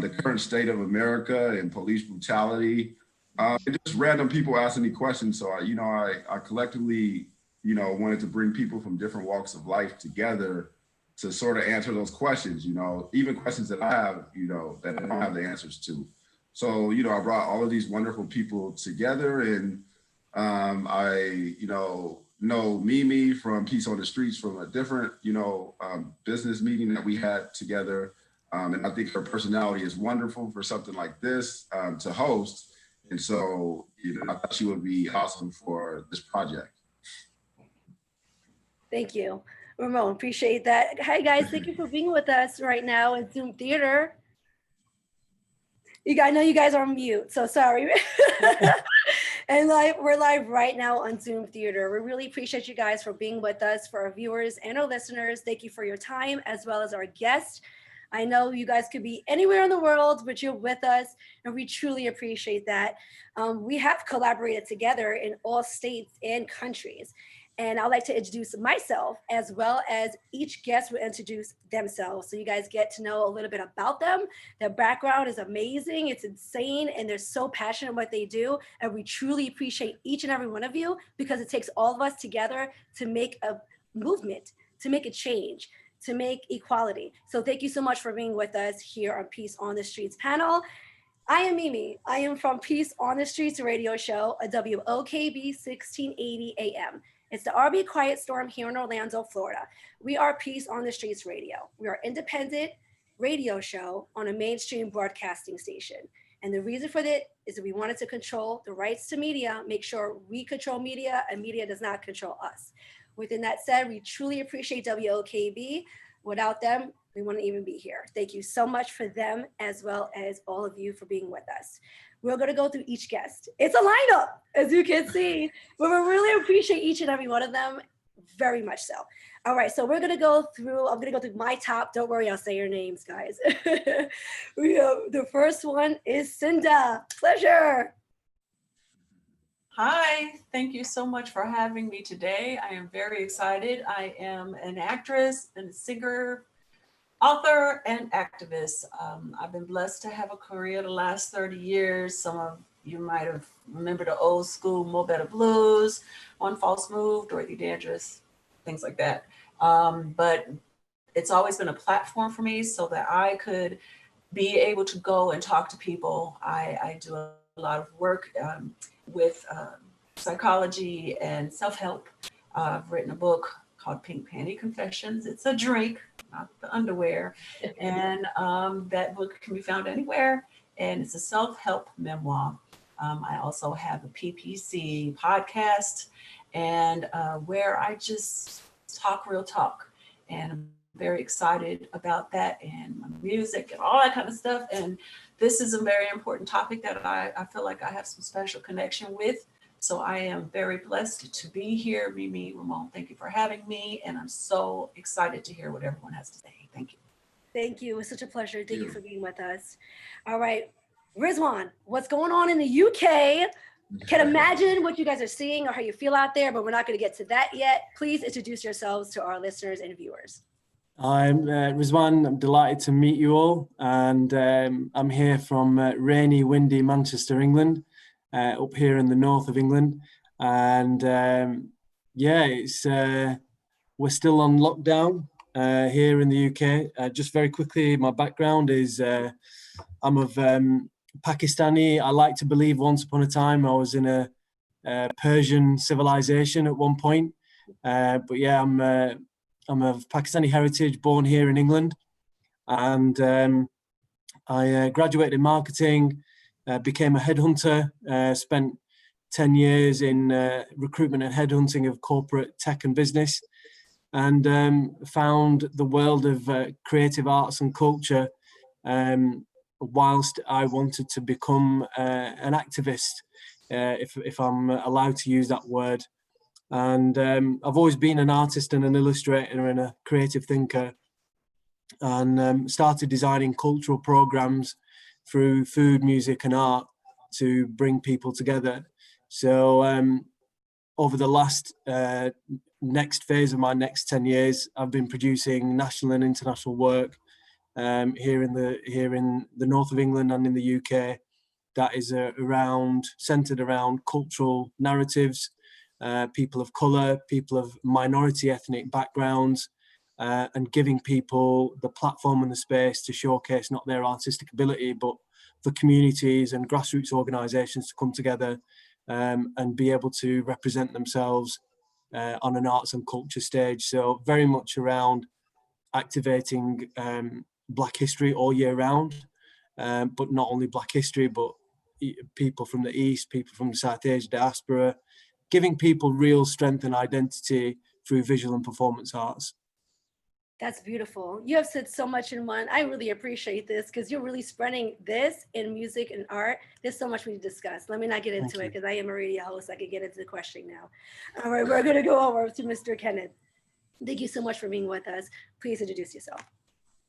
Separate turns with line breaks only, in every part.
the current state of America and police brutality, and just random people asking me questions. So I collectively, wanted to bring people from different walks of life together to sort of answer those questions, even questions that I have, that I don't have the answers to. So, I brought all of these wonderful people together, and I, know Mimi from Peace on the Streets from a different, business meeting that we had together. And I think her personality is wonderful for something like this to host. And so, I thought she would be awesome for this project.
Thank you, Ramon. Appreciate that. Hi, guys. Thank you for being with us right now in Zoom Theater. I know you guys are on mute, so sorry. And we're live right now on Zoom Theater. We really appreciate you guys for being with us, for our viewers and our listeners. Thank you for your time, as well as our guests. I know you guys could be anywhere in the world, but you're with us, and we truly appreciate that. We have collaborated together in all states and countries. And I'd like to introduce myself, as well as each guest will introduce themselves, so you guys get to know a little bit about them. Their background is amazing, it's insane, and they're so passionate what they do. And we truly appreciate each and every one of you, because it takes all of us together to make a movement, to make a change, to make equality. So thank you so much for being with us here on Peace on the Streets panel. I am Mimi. I am from Peace on the Streets radio show, a WOKB 1680 AM. It's the RB Quiet Storm here in Orlando, Florida. We are Peace on the Streets Radio. We are an independent radio show on a mainstream broadcasting station. And the reason for that is that we wanted to control the rights to media, make sure we control media and media does not control us. Within that said, we truly appreciate WOKB. Without them, we wouldn't even be here. Thank you so much for them, as well as all of you for being with us. We're going to go through each guest. It's a lineup, as you can see, but we really appreciate each and every one of them, very much so. All right, so I'm going to go through my top. Don't worry, I'll say your names, guys. The first one is Cinda. Pleasure.
Hi, thank you so much for having me today. I am very excited. I am an actress and a singer, author, and activist. I've been blessed to have a career the last 30 years. Some of you might have remembered the old school Mo Better Blues, One False Move, Dorothy Dandridge, things like that. But it's always been a platform for me so that I could be able to go and talk to people. I do a lot of work with psychology and self-help. I've written a book called Pink Panty Confessions. It's a drink, not the underwear. And that book can be found anywhere. And it's a self-help memoir. I also have a PPC podcast, and where I just talk real talk. And I'm very excited about that, and my music and all that kind of stuff. And this is a very important topic that I feel like I have some special connection with. So I am very blessed to be here. Mimi, Ramon, thank you for having me. And I'm so excited to hear what everyone has to say. Thank you.
Thank you. It's such a pleasure. Thank you for being with us. All right, Rizwan, what's going on in the UK? Can imagine what you guys are seeing or how you feel out there, but we're not going to get to that yet. Please introduce yourselves to our listeners and viewers.
I'm Rizwan. I'm delighted to meet you all. And I'm here from rainy, windy Manchester, England. Up here in the north of England, and yeah, it's we're still on lockdown here in the UK. Just very quickly, my background is I'm of Pakistani. I like to believe once upon a time I was in a Persian civilization at one point, but yeah, I'm of Pakistani heritage, born here in England, and I graduated in marketing. Became a headhunter, spent 10 years in recruitment and headhunting of corporate tech and business, and found the world of creative arts and culture whilst I wanted to become an activist, if I'm allowed to use that word. And I've always been an artist and an illustrator and a creative thinker, and started designing cultural programs through food, music and art to bring people together. So over the last next phase of my next 10 years, I've been producing national and international work here in the north of England and in the UK, that is centered around cultural narratives, people of color, people of minority ethnic backgrounds, and giving people the platform and the space to showcase not their artistic ability, but for communities and grassroots organizations to come together and be able to represent themselves on an arts and culture stage. So very much around activating Black history all year round, but not only Black history, but people from the East, people from the South Asia diaspora, giving people real strength and identity through visual and performance arts.
That's beautiful. You have said so much in one. I really appreciate this because you're really spreading this in music and art. There's so much we need to discuss. Let me not get into it because I am a radio host. I could get into the questioning now. All right, we're going to go over to Mr. Kenneth. Thank you so much for being with us. Please introduce yourself.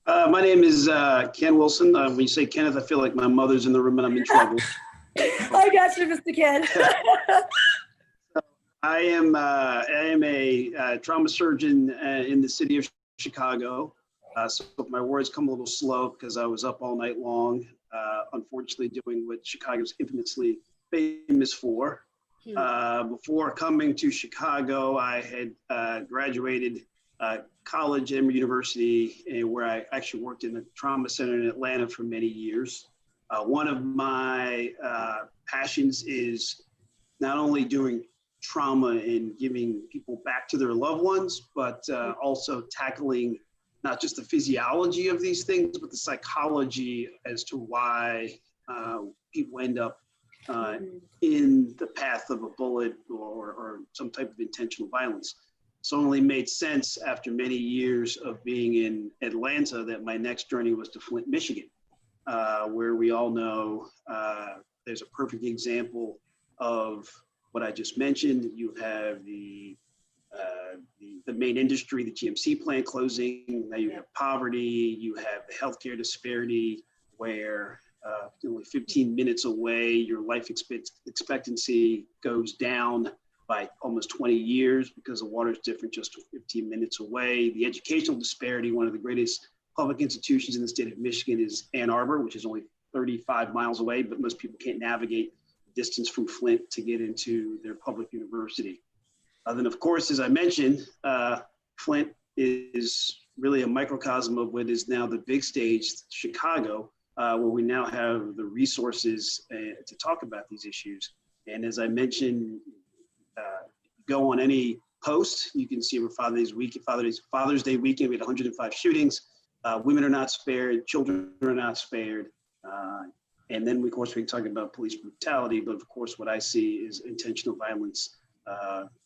My name is Ken Wilson. When you say Kenneth, I feel like my mother's in the room and I'm in trouble.
I got you, Mr. Ken.
I am a trauma surgeon in the city of Chicago. So my words come a little slow because I was up all night long, unfortunately doing what Chicago's infamously famous for. Before coming to Chicago, I had graduated college and university, where I actually worked in the trauma center in Atlanta for many years. One of my passions is not only doing trauma and giving people back to their loved ones, but also tackling not just the physiology of these things, but the psychology as to why people end up in the path of a bullet or some type of intentional violence. So it only made sense after many years of being in Atlanta that my next journey was to Flint, Michigan, where we all know there's a perfect example of what I just mentioned. You have the main industry, the GMC plant closing. Now you have poverty. You have the healthcare disparity, where only 15 minutes away, your life expectancy goes down by almost 20 years because the water is different just 15 minutes away. The educational disparity, one of the greatest public institutions in the state of Michigan is Ann Arbor, which is only 35 miles away, but most people can't navigate the distance from Flint to get into their public university. Then, of course, as I mentioned, Flint is really a microcosm of what is now the big stage, Chicago, where we now have the resources to talk about these issues. And as I mentioned, go on any post, you can see over Father's Day weekend, we had 105 shootings. Women are not spared, children are not spared. And then, of course, we can talk about police brutality, but of course, what I see is intentional violence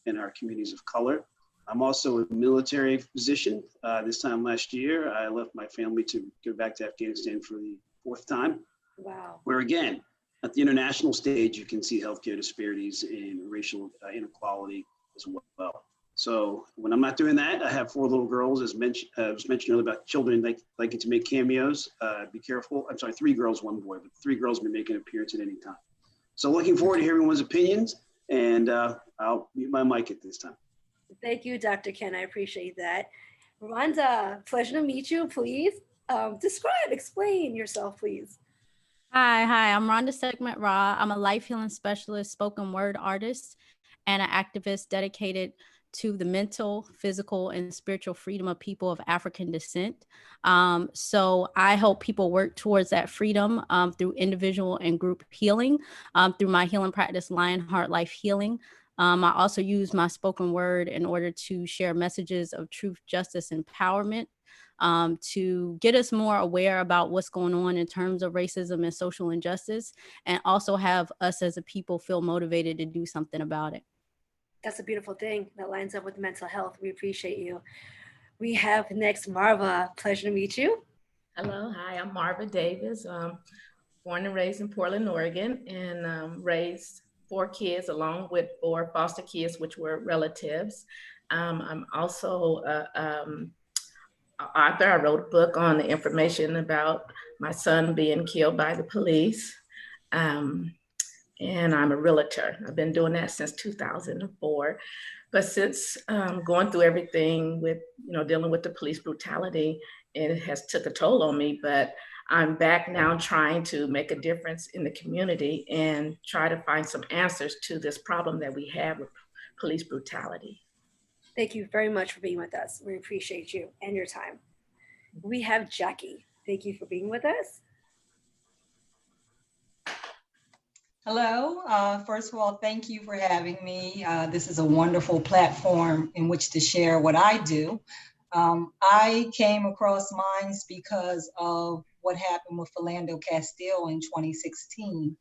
in our communities of color. I'm also a military physician. This time last year, I left my family to go back to Afghanistan for the 4th time.
Wow.
Where again, at the international stage, you can see healthcare disparities and racial inequality as well. So when I'm not doing that, I have 4 little girls, as was mentioned earlier about children liking to make cameos. Be careful. I'm sorry, 3 girls, 1 boy, but 3 girls may make an appearance at any time. So looking forward to hearing everyone's opinions, and I'll mute my mic at this time.
Thank you, Dr. Ken. I appreciate that. Rhonda, pleasure to meet you. Please explain yourself, please.
Hi, I'm Rhonda Segment Ra. I'm a life healing specialist, spoken word artist, and an activist dedicated to the mental, physical, and spiritual freedom of people of African descent. So I help people work towards that freedom through individual and group healing, through my healing practice, Lionheart Life Healing. I also use my spoken word in order to share messages of truth, justice, and empowerment, to get us more aware about what's going on in terms of racism and social injustice, and also have us as a people feel motivated to do something about it.
That's a beautiful thing that lines up with mental health. We appreciate you. We have next Marva. Pleasure to meet you.
Hello, hi, I'm Marvin Davis. Born and raised in Portland, Oregon, and raised 4 kids along with 4 foster kids, which were relatives. I'm also an author. I wrote a book on the information about my son being killed by the police. And I'm a realtor. I've been doing that since 2004. But since going through everything with, dealing with the police brutality it has took a toll on me, but I'm back now trying to make a difference in the community and try to find some answers to this problem that we have with police brutality.
Thank you very much for being with us. We appreciate you and your time. We have Jackie. Thank you for being with us.
Hello. First of all, thank you for having me. This is a wonderful platform in which to share what I do. I came across Minds because of what happened with Philando Castile in 2016.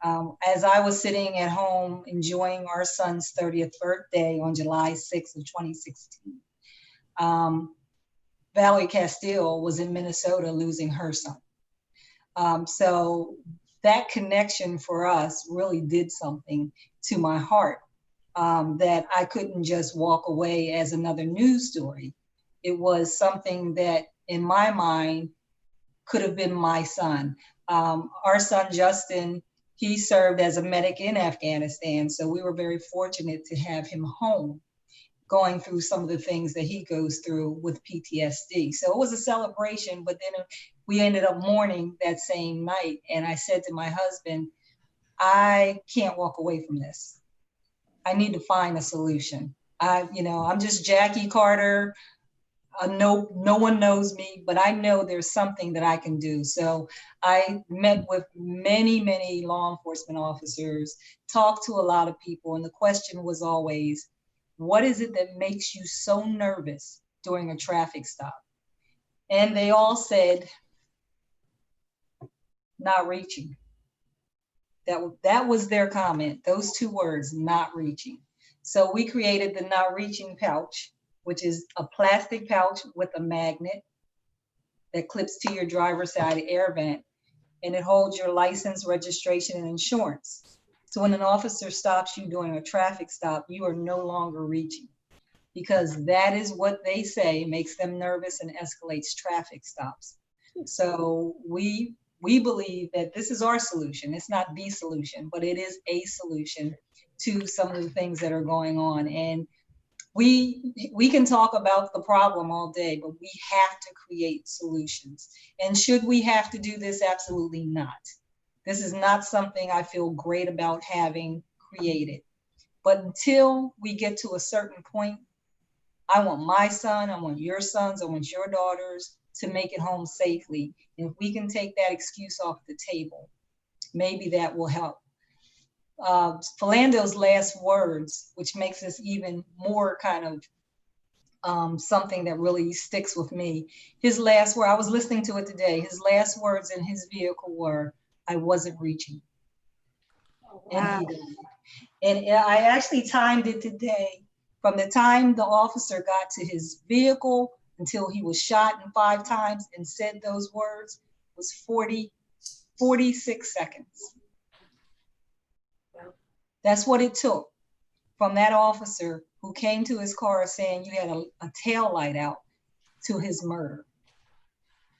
As I was sitting at home enjoying our son's 30th birthday on July 6th of 2016, Valerie Castile was in Minnesota losing her son. So that connection for us really did something to my heart, that I couldn't just walk away as another news story. It was something that in my mind could have been my son. Our son, Justin, he served as a medic in Afghanistan. So we were very fortunate to have him home, going through some of the things that he goes through with PTSD. So it was a celebration, but then we ended up mourning that same night. And I said to my husband, I can't walk away from this. I need to find a solution. I'm just Jackie Carter. No one knows me, but I know there's something that I can do. So I met with many law enforcement officers, talked to a lot of people. And the question was always, what is it that makes you so nervous during a traffic stop? And they all said, not reaching. That was their comment, those two words, not reaching. So we created the not reaching pouch, which is a plastic pouch with a magnet that clips to your driver's side air vent, and it holds your license, registration, and insurance. So when an officer stops you during a traffic stop, you are no longer reaching, because that is what they say makes them nervous and escalates traffic stops. So we believe that this is our solution. It's not the solution, but it is a solution to some of the things that are going on. And we can talk about the problem all day, but we have to create solutions. And should we have to do this? Absolutely not. This is not something I feel great about having created. But until we get to a certain point, I want my son, I want your sons, I want your daughters to make it home safely. And if we can take that excuse off the table, maybe that will help. Philando's last words, which makes this even more kind of something that really sticks with me. His last word, I was listening to it today, his last words in his vehicle were, I wasn't reaching.
Oh, wow.
And he died. And I actually timed it today. From the time the officer got to his vehicle until he was shot 5 times and said those words was 46 seconds. That's what it took from that officer who came to his car saying you had a tail light out to his murder.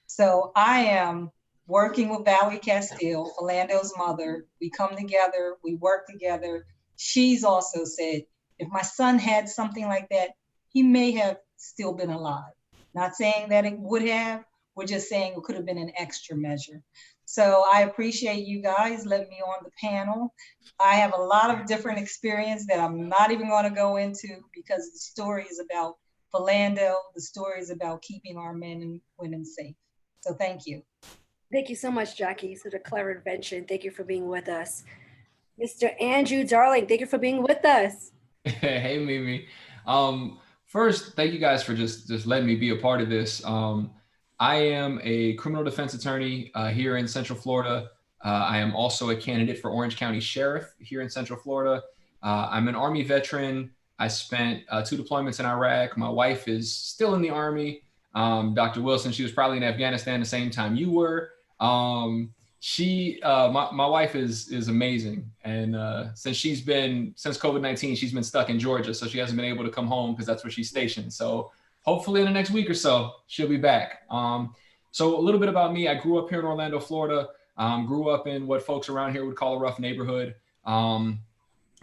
So I am working with Valerie Castile, Philando's mother. We come together, we work together. She's also said, if my son had something like that, he may have still been alive. Not saying that it would have, we're just saying it could have been an extra measure. So I appreciate you guys letting me on the panel. I have a lot of different experience that I'm not even going to go into, because the story is about Philando, the story is about keeping our men and women safe. So thank you.
Thank you so much, Jackie. Such a clever invention. Thank you for being with us. Mr. Andrew Darling, thank you for being with us.
Hey, Mimi. First, thank you guys for just letting me be a part of this. I am a criminal defense attorney here in Central Florida. I am also a candidate for Orange County Sheriff here in Central Florida. I'm an Army veteran. I spent 2 deployments in Iraq. My wife is still in the Army. Dr. Wilson, she was probably in Afghanistan the same time you were. My wife is amazing. And since COVID-19, she's been stuck in Georgia. So she hasn't been able to come home because that's where she's stationed. So hopefully in the next week or so, she'll be back. So a little bit about me. I grew up here in Orlando, Florida. Grew up in what folks around here would call a rough neighborhood.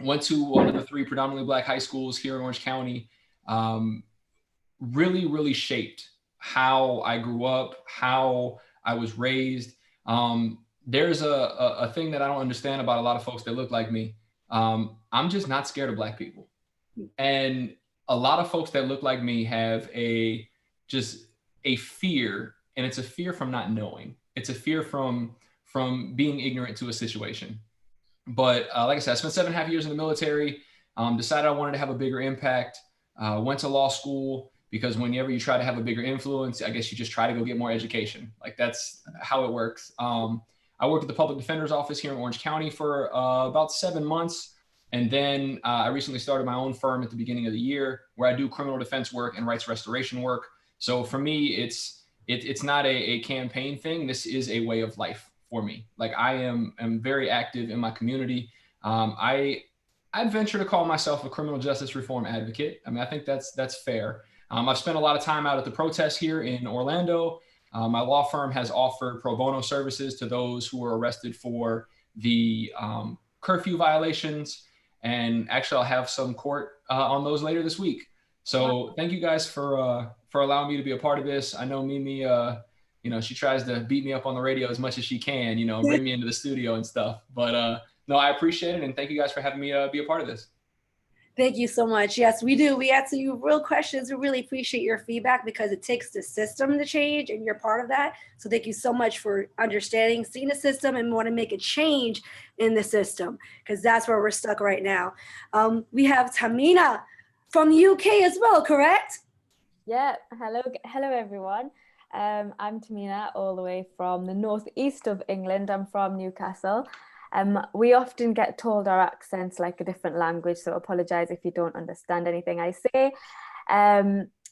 Went to one of the 3 predominantly Black high schools here in Orange County. Really shaped how I grew up, how I was raised. There's a thing that I don't understand about a lot of folks that look like me. I'm just not scared of Black people. And a lot of folks that look like me have just a fear, and it's a fear from not knowing. It's a fear from being ignorant to a situation. But like I said, I spent 7.5 years in the military, decided I wanted to have a bigger impact, went to law school, because whenever you try to have a bigger influence, I guess you just try to go get more education. Like, that's how it works. I worked at the public defender's office here in Orange County for about 7 months. And then I recently started my own firm at the beginning of the year, where I do criminal defense work and rights restoration work. So for me, it's not a campaign thing. This is a way of life for me. Like, I am very active in my community. I'd venture to call myself a criminal justice reform advocate. I mean, I think that's fair. I've spent a lot of time out at the protests here in Orlando. My law firm has offered pro bono services to those who were arrested for the curfew violations. And actually, I'll have some court on those later this week. So thank you guys for allowing me to be a part of this. I know Mimi, she tries to beat me up on the radio as much as she can, bring me into the studio and stuff. But no, I appreciate it. And thank you guys for having me be a part of this.
Thank you so much. Yes, we do. We answer you real questions. We really appreciate your feedback, because it takes the system to change, and you're part of that. So thank you so much for understanding, seeing the system, and want to make a change in the system, because that's where we're stuck right now. We have Tamina from the UK as well, correct?
Yeah, hello everyone. I'm Tamina, all the way from the northeast of England. I'm from Newcastle. We often get told our accent's like a different language, so apologize if you don't understand anything I say.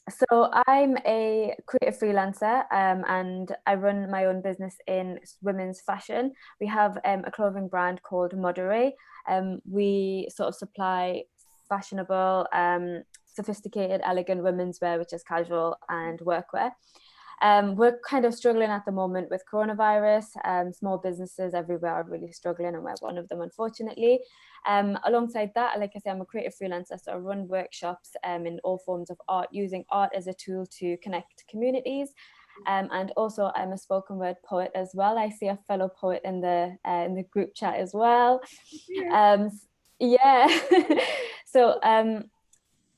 So I'm a creative freelancer, and I run my own business in women's fashion. We have a clothing brand called Modere. We sort of supply fashionable, sophisticated, elegant women's wear, which is casual and workwear. We're kind of struggling at the moment with coronavirus. Small businesses everywhere are really struggling, and we're one of them, unfortunately. Alongside that, like I say, I'm a creative freelancer, so I run workshops in all forms of art, using art as a tool to connect communities. And also, I'm a spoken word poet as well. I see a fellow poet in the group chat as well. Yeah. So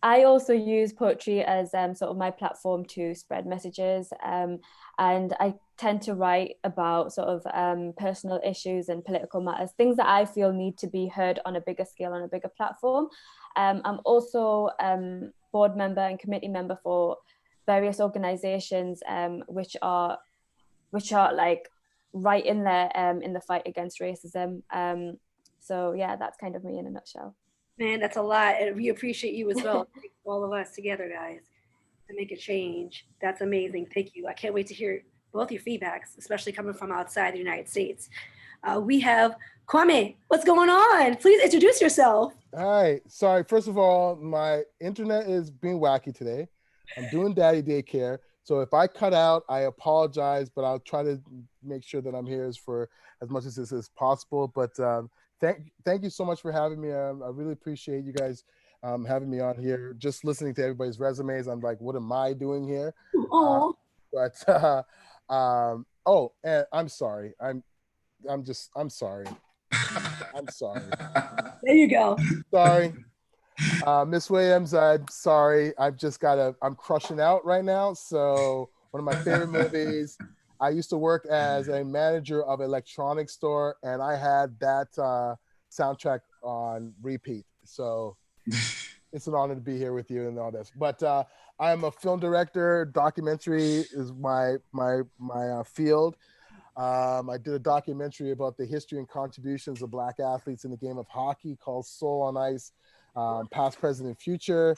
I also use poetry as sort of my platform to spread messages, and I tend to write about sort of personal issues and political matters, things that I feel need to be heard on a bigger scale, on a bigger platform. I'm also board member and committee member for various organizations which are like right in there in the fight against racism. So yeah, that's kind of me in a nutshell.
Man, that's a lot. And we appreciate you as well. All of us together, guys, to make a change. That's amazing. Thank you. I can't wait to hear both your feedbacks, especially coming from outside the United States. We have Kwame. What's going on? Please introduce yourself.
Hi. Sorry. First of all, my internet is being wacky today. I'm doing daddy daycare. So if I cut out, I apologize, but I'll try to make sure that I'm here for as much as this is possible. But thank you so much for having me. I really appreciate you guys having me on here. Just listening to everybody's resumes, I'm like, what am I doing here? Oh, and I'm sorry. I'm sorry. I'm sorry.
There you go.
Sorry. Miss Williams, I'm sorry. I'm crushing out right now. So one of my favorite movies. I used to work as a manager of an electronics store, and I had that soundtrack on repeat. So it's an honor to be here with you and all this. But I'm a film director. Documentary is my field. I did a documentary about the history and contributions of Black athletes in the game of hockey called Soul on Ice, Past, Present, and Future.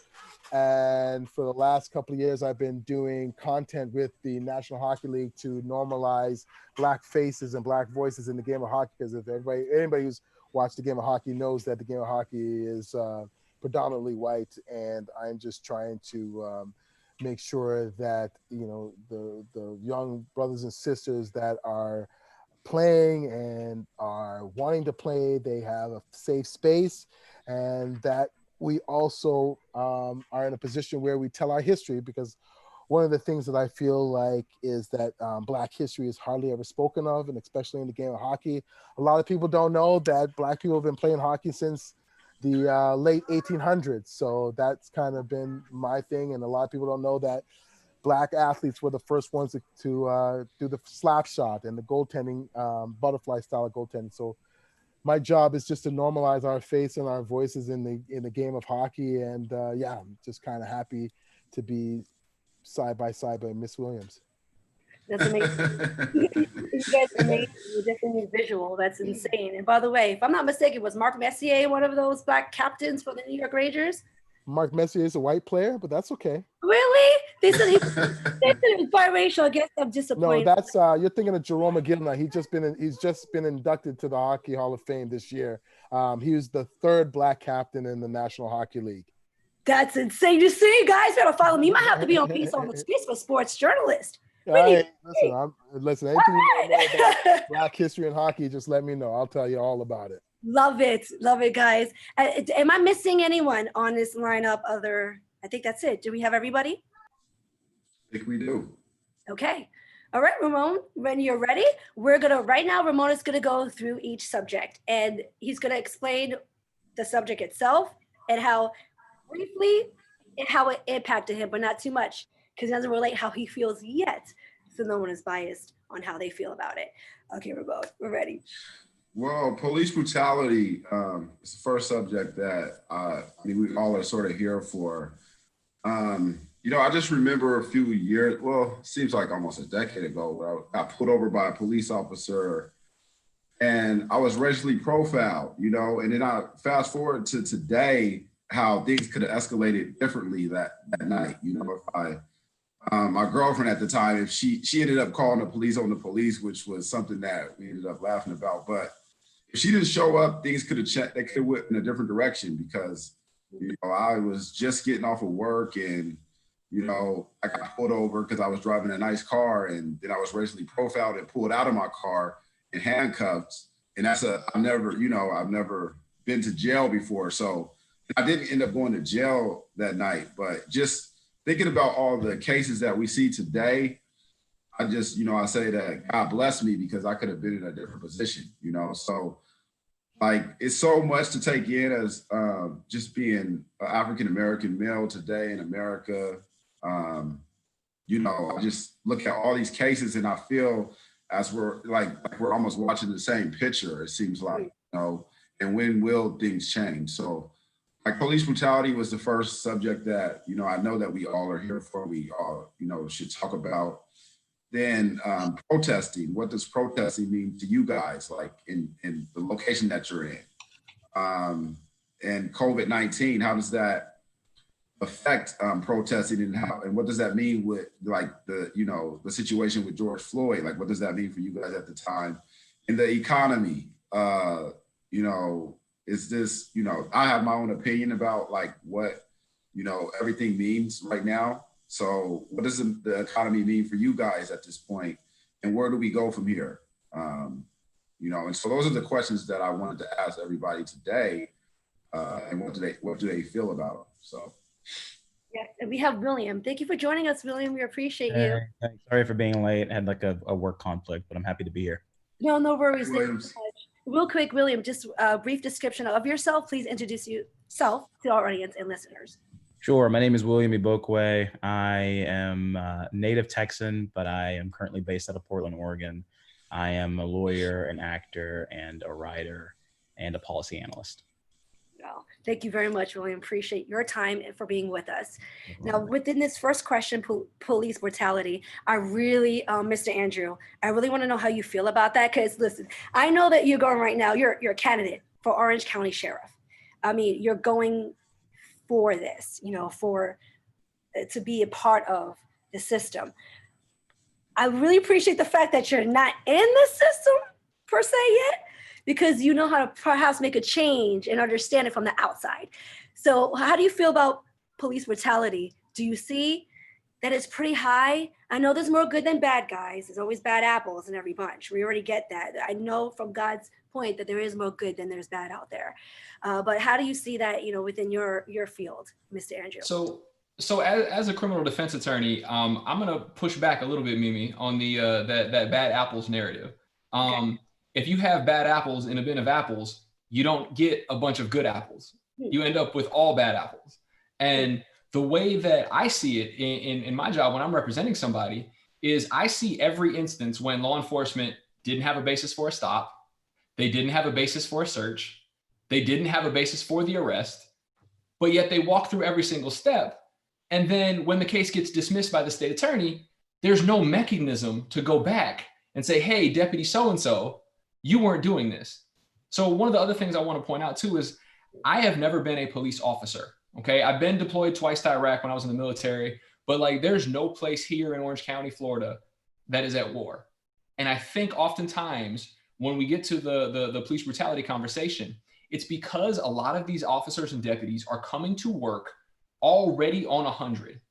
And for the last couple of years, I've been doing content with the National Hockey League to normalize Black faces and Black voices in the game of hockey. Because if anybody who's watched the game of hockey knows that the game of hockey is predominantly white, and I'm just trying to make sure that the young brothers and sisters that are playing and are wanting to play, they have a safe space, and that we also are in a position where we tell our history, because one of the things that I feel like is that Black history is hardly ever spoken of, and especially in the game of hockey. A lot of people don't know that Black people have been playing hockey since the late 1800s. So that's kind of been my thing. And a lot of people don't know that Black athletes were the first ones to do the slap shot and the goaltending, butterfly style of goaltending. So my job is just to normalize our face and our voices in the game of hockey. And yeah, I'm just kind of happy to be side by side by Miss Williams.
That's amazing. You guys are amazing. You're definitely visual. That's insane. And by the way, if I'm not mistaken, was Mark Messier one of those Black captains for the New York Rangers?
Mark Messier is a white player, but that's okay.
Really? They said he was biracial. I guess I'm disappointed.
No, that's you're thinking of Jerome McGinley. He's just been inducted to the Hockey Hall of Fame this year. He was the third Black captain in the National Hockey League.
That's insane. You see, guys, better follow me. You might have to be on Piece on the Streets for sports journalist.
Listen, anything you want to know about Black history and hockey, just let me know. I'll tell you all about it.
Love it, guys. Am I missing anyone on this lineup? I think that's it. Do we have everybody?
I think we do.
Okay. All right, Ramon, when you're ready, right now, Ramon is gonna go through each subject and he's gonna explain the subject itself and how briefly and how it impacted him, but not too much because he doesn't relate how he feels yet. So no one is biased on how they feel about it. Okay, Ramon, we're ready.
Well, police brutality is the first subject that we all are sort of here for. I just remember a few years, well, seems like almost a decade ago, where I got pulled over by a police officer and I was racially profiled, and then I fast forward to today, how things could have escalated differently that night. If my girlfriend at the time, if she ended up calling the police on the police, which was something that we ended up laughing about, but if she didn't show up, things could have they could have went in a different direction because, I was just getting off of work and, I got pulled over because I was driving a nice car and then I was racially profiled and pulled out of my car and handcuffed. And I've never been to jail before. So I didn't end up going to jail that night, but just thinking about all the cases that we see today, I just, I say that God bless me because I could have been in a different position, so like it's so much to take in as just being an African-American male today in America. I just look at all these cases and I feel as we're almost watching the same picture, it seems like, and when will things change? So like police brutality was the first subject that, I know that we all are here for, we all, should talk about. Then protesting, what does protesting mean to you guys, like in the location that you're in? And COVID-19, how does that affect protesting and what does that mean with like the situation with George Floyd? Like, what does that mean for you guys at the time? In the economy, is this, I have my own opinion about like what, everything means right now. So what does the economy mean for you guys at this point? And where do we go from here? And so those are the questions that I wanted to ask everybody today. And what do they feel about them? So.
Yes, and we have William. Thank you for joining us, William. We appreciate you.
Sorry for being late. I had like a work conflict, but I'm happy to be here.
No worries. Thank you so much. Real quick, William, just a brief description of yourself. Please introduce yourself to our audience and listeners.
Sure. My name is William Ibokwe. I am native Texan, but I am currently based out of Portland, Oregon. I am a lawyer, an actor, and a writer, and a policy analyst.
Well, thank you very much, William. Appreciate your time and for being with us. Now, within this first question, police brutality, I really, Mr. Andrew, I really want to know how you feel about that. Because listen, I know that you're going right now, you're a candidate for Orange County Sheriff. I mean, you're going for this, to be a part of the system. I really appreciate the fact that you're not in the system per se yet, because you know how to perhaps make a change and understand it from the outside. So how do you feel about police brutality? Do you see that it's pretty high? I know there's more good than bad guys. There's always bad apples in every bunch. We already get that. I know from God's point that there is more good than there's bad out there. But how do you see that, within your field, Mr. Andrew?
So So as a criminal defense attorney, I'm gonna push back a little bit, Mimi, on the that bad apples narrative. If you have bad apples in a bin of apples, you don't get a bunch of good apples. You end up with all bad apples. And the way that I see it in my job when I'm representing somebody is I see every instance when law enforcement didn't have a basis for a stop, they didn't have a basis for a search, they didn't have a basis for the arrest, but yet they walk through every single step. And then when the case gets dismissed by the state attorney, there's no mechanism to go back and say, hey, Deputy so-and-so, you weren't doing this. So one of the other things I want to point out too is I have never been a police officer. Okay. I've been deployed twice to Iraq when I was in the military, but like there's no place here in Orange County, Florida that is at war. And I think oftentimes when we get to the police brutality conversation, it's because a lot of these officers and deputies are coming to work already on 100.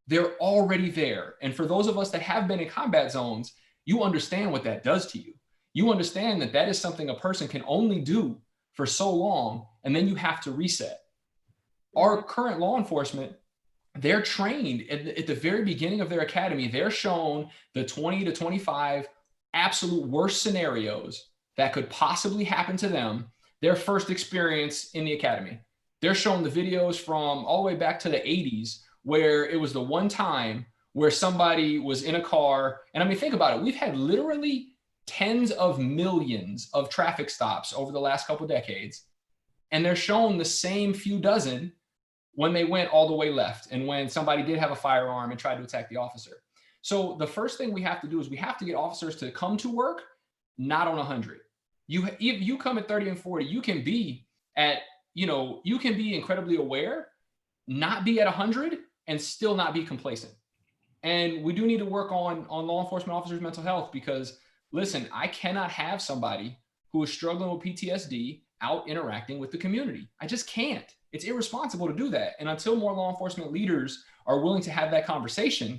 They're already there. And for those of us that have been in combat zones, you understand what that does to you. You understand that that is something a person can only do for so long, and then you have to reset. Our current law enforcement, they're trained at the very beginning of their academy. They're shown the 20 to 25 absolute worst scenarios that could possibly happen to them, their first experience in the academy. They're showing the videos from all the way back to the 80s where it was the one time where somebody was in a car. And I mean, think about it. We've had literally tens of millions of traffic stops over the last couple of decades. And they're shown the same few dozen when they went all the way left and when somebody did have a firearm and tried to attack the officer. So the first thing we have to do is we have to get officers to come to work, not on 100. If you come at 30 and 40, you can be at, you can be incredibly aware, not be at 100 and still not be complacent. And we do need to work on law enforcement officers' mental health because listen, I cannot have somebody who is struggling with PTSD out interacting with the community. I just can't. It's irresponsible to do that. And until more law enforcement leaders are willing to have that conversation,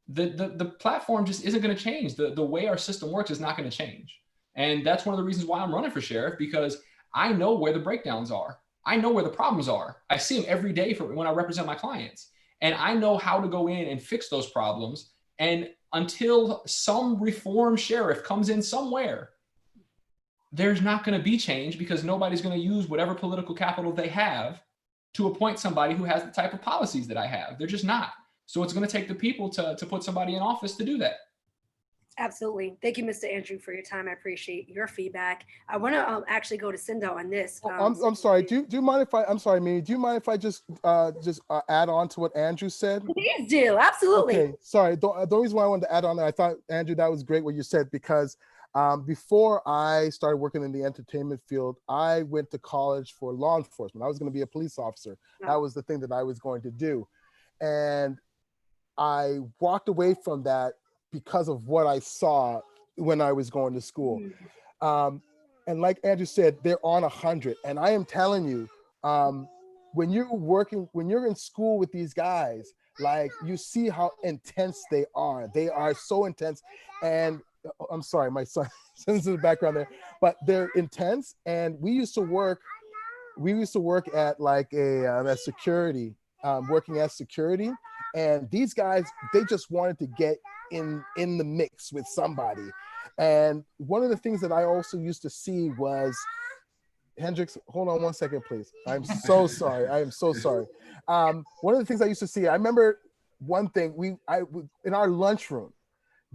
the platform just isn't going to change. The way our system works is not going to change. And that's one of the reasons why I'm running for sheriff, because I know where the breakdowns are. I know where the problems are. I see them every day when I represent my clients. And I know how to go in and fix those problems. And until some reform sheriff comes in somewhere, there's not going to be change because nobody's going to use whatever political capital they have to appoint somebody who has the type of policies that I have. They're just not. So it's going to take the people to put somebody in office to do that.
Absolutely. Thank you, Mr. Andrew, for your time. I appreciate your feedback. I want to actually go to Cindo on this.
I'm sorry. Do you mind if I'm sorry, Mimi, do you mind if I just add on to what Andrew said?
Please do. Absolutely. Okay.
Sorry. The reason why I wanted to add on that, I thought, Andrew, that was great what you said, because before I started working in the entertainment field, I went to college for law enforcement. I was going to be a police officer. Oh. That was the thing that I was going to do. And I walked away from that because of what I saw when I was going to school. And like Andrew said, they're on 100. And I am telling you, when you're in school with these guys, like you see how intense they are. They are so intense. And I'm sorry, my son's in the background there, but they're intense. And we used to work at like a security, working as security. And these guys, they just wanted to get in the mix with somebody. And one of the things that I also used to see was, Hendrix, hold on 1 second, please. I'm so sorry. I am so sorry. One of the things I used to see, I remember one thing, in our lunchroom,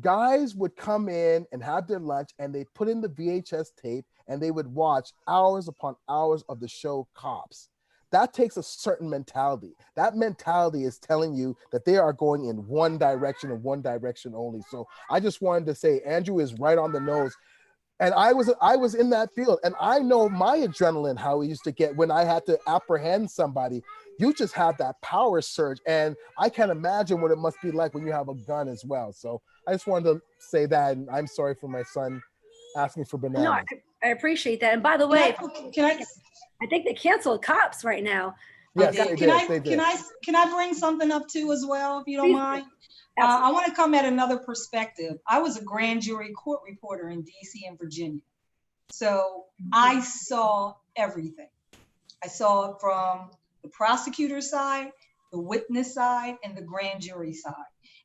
guys would come in and have their lunch and they put in the VHS tape and they would watch hours upon hours of the show Cops. That takes a certain mentality. That mentality is telling you that they are going in one direction and one direction only. So I just wanted to say, Andrew is right on the nose. And I was in that field, and I know my adrenaline, how it used to get when I had to apprehend somebody. You just have that power surge, and I can't imagine what it must be like when you have a gun as well. So I just wanted to say that, and I'm sorry for my son asking for bananas.
No, I appreciate that. And by the way, I think they canceled Cops right now.
Yes,
Can I bring something up too as well, if you don't mind? I want to come at another perspective. I was a grand jury court reporter in DC and Virginia. So I saw everything. I saw it from the prosecutor side the witness side and the grand jury side.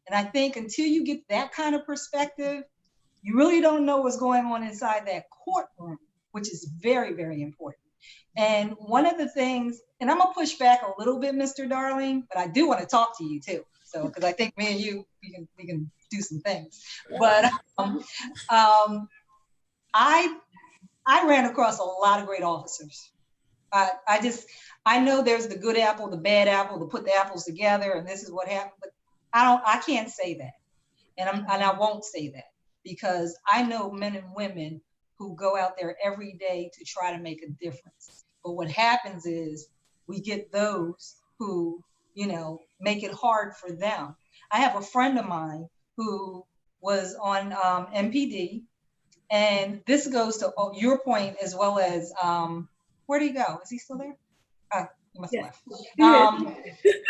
And I think until you get that kind of perspective, you really don't know what's going on inside that courtroom, which is very, very important. And one of the things, and I'm gonna push back a little bit, Mr. Darling, but I do want to talk to you too. So, because I think me and you, we can do some things. But I ran across a lot of great officers. I know there's the good apple, the bad apple, to put the apples together, and this is what happened. But I can't say that, and I won't say that, because I know men and women who go out there every day to try to make a difference. But what happens is we get those who, you know, make it hard for them. I have a friend of mine who was on MPD, and this goes to your point as well as, where'd he go? Is he still there? He must have left.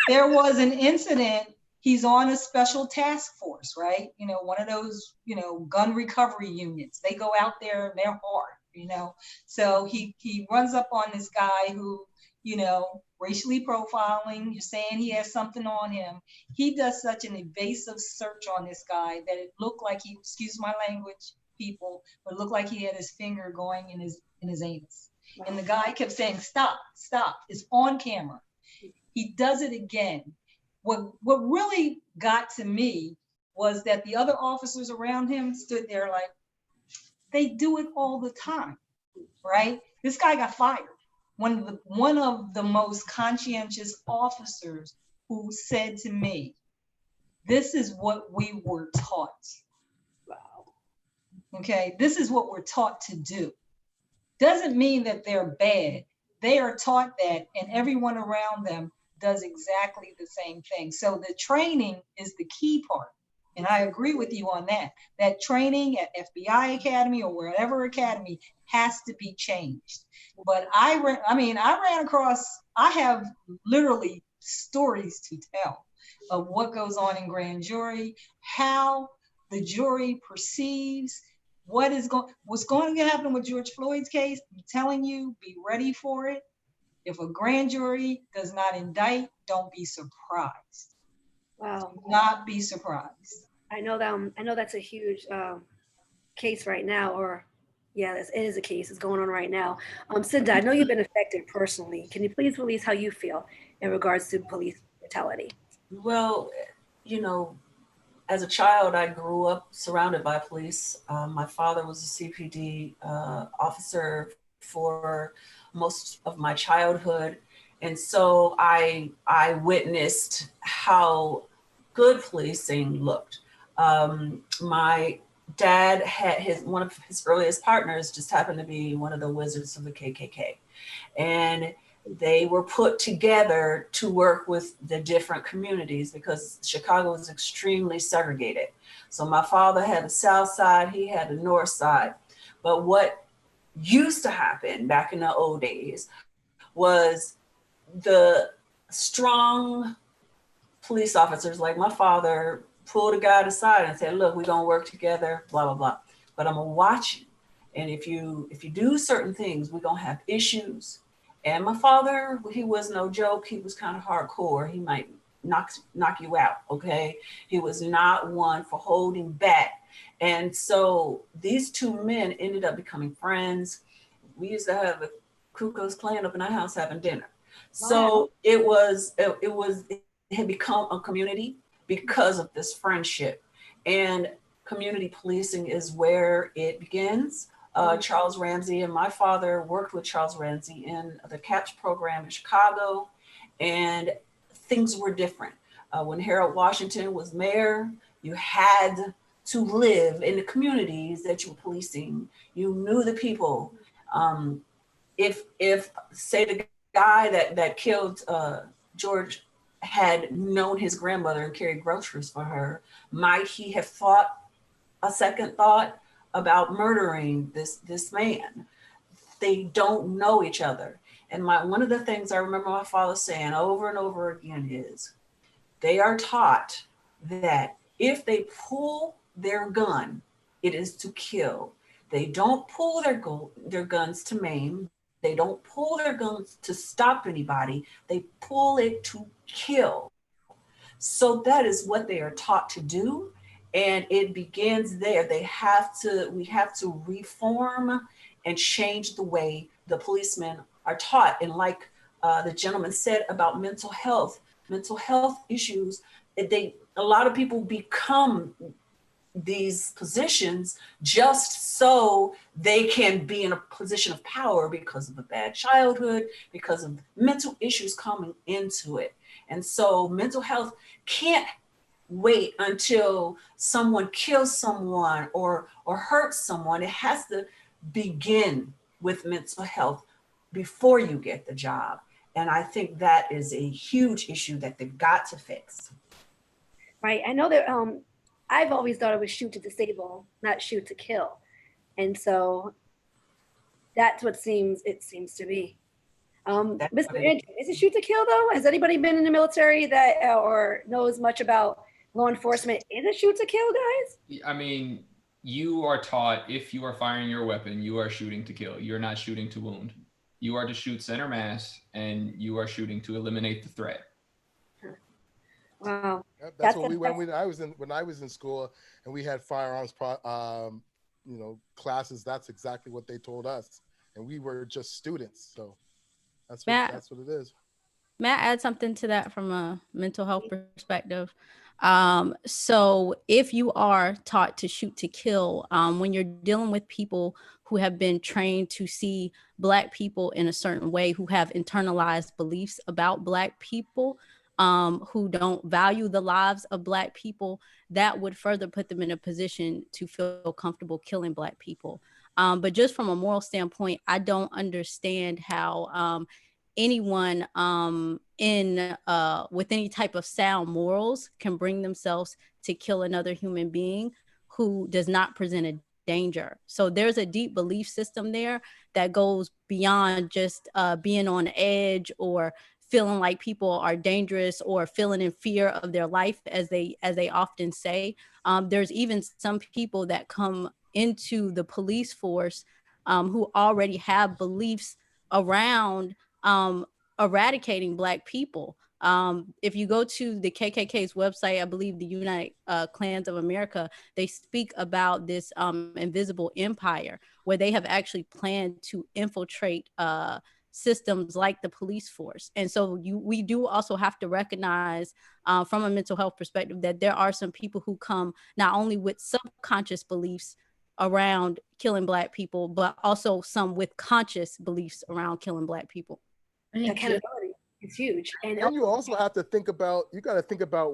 There was an incident. He's on a special task force, right? You know, one of those, you know, gun recovery units. They go out there and they're hard, you know. So he runs up on this guy who, you know, racially profiling. You're saying he has something on him. He does such an evasive search on this guy that it looked like he, excuse my language, people, but it looked like he had his finger going in his anus. Wow. And the guy kept saying, stop, stop, it's on camera. He does it again. What really got to me was that the other officers around him stood there like, they do it all the time, right? This guy got fired. One of the most conscientious officers who said to me, this is what we were taught. Wow. Okay, this is what we're taught to do. Doesn't mean that they're bad. They are taught that, and everyone around them does exactly the same thing. So the training is the key part. And I agree with you on that. That training at FBI Academy or wherever academy has to be changed. But I ran across, I have literally stories to tell of what goes on in grand jury, how the jury perceives what's going to happen with George Floyd's case. I'm telling you, be ready for it. If a grand jury does not indict, don't be surprised.
Wow.
Do not be surprised.
I know that's a huge case right now, or yeah, it is a case. It's going on right now. Cinda, I know you've been affected personally. Can you please release how you feel in regards to police brutality?
Well, you know, as a child, I grew up surrounded by police. My father was a CPD officer for most of my childhood. And so I witnessed how good policing looked. My dad had one of his earliest partners just happened to be one of the wizards of the KKK. And they were put together to work with the different communities because Chicago is extremely segregated. So my father had the South Side, he had the North Side. But what used to happen back in the old days was the strong police officers like my father pulled a guy aside and said, look, we're gonna work together, blah, blah, blah. But I'm gonna watch you. And if you do certain things, we're gonna have issues. And my father, he was no joke. He was kind of hardcore. He might knock you out, okay? He was not one for holding back. And so these two men ended up becoming friends. We used to have a Ku Klux Klan up in our house having dinner. So it had become a community because of this friendship. And community policing is where it begins. Charles Ramsey and my father worked with Charles Ramsey in the CAPS program in Chicago, and things were different. When Harold Washington was mayor, you had to live in the communities that you were policing. You knew the people. If say the guy that killed George had known his grandmother and carried groceries for her, might he have thought a second thought about murdering this man? They don't know each other. And one of the things I remember my father saying over and over again is, they are taught that if they pull their gun, it is to kill. They don't pull their guns to maim. They don't pull their guns to stop anybody. They pull it to kill. So that is what they are taught to do. And it begins there. We have to reform and change the way the policemen are taught. And like the gentleman said about mental health issues, a lot of people become these positions just so they can be in a position of power because of a bad childhood, because of mental issues coming into it. And so mental health can't wait until someone kills someone or hurts someone. It has to begin with mental health before you get the job. And I think that is a huge issue that they've got to fix.
Right. I know that I've always thought it was shoot to disable, not shoot to kill. And so that's what it seems to be. Mr. Andrew, is it shoot to kill though? Has anybody been in the military that or knows much about law enforcement? Is it shoot to kill, guys?
I mean, you are taught if you are firing your weapon, you are shooting to kill. You're not shooting to wound. You are to shoot center mass, and you are shooting to eliminate the threat.
Wow.
That's what when I was in school and we had firearms classes. That's exactly what they told us, and we were just students. So that's what it is.
May I add something to that from a mental health perspective? So if you are taught to shoot to kill, when you're dealing with people who have been trained to see Black people in a certain way, who have internalized beliefs about Black people, who don't value the lives of Black people, that would further put them in a position to feel comfortable killing Black people. But just from a moral standpoint, I don't understand how anyone with any type of sound morals can bring themselves to kill another human being who does not present a danger. So there's a deep belief system there that goes beyond just being on edge or feeling like people are dangerous or feeling in fear of their life, as they often say. There's even some people that come into the police force who already have beliefs around eradicating Black people. If you go to the KKK's website, I believe the United Klans of America, they speak about this invisible empire where they have actually planned to infiltrate systems like the police force. And so we do also have to recognize from a mental health perspective that there are some people who come not only with subconscious beliefs around killing Black people, but also some with conscious beliefs around killing Black people.
Accountability is huge.
And you also have to think about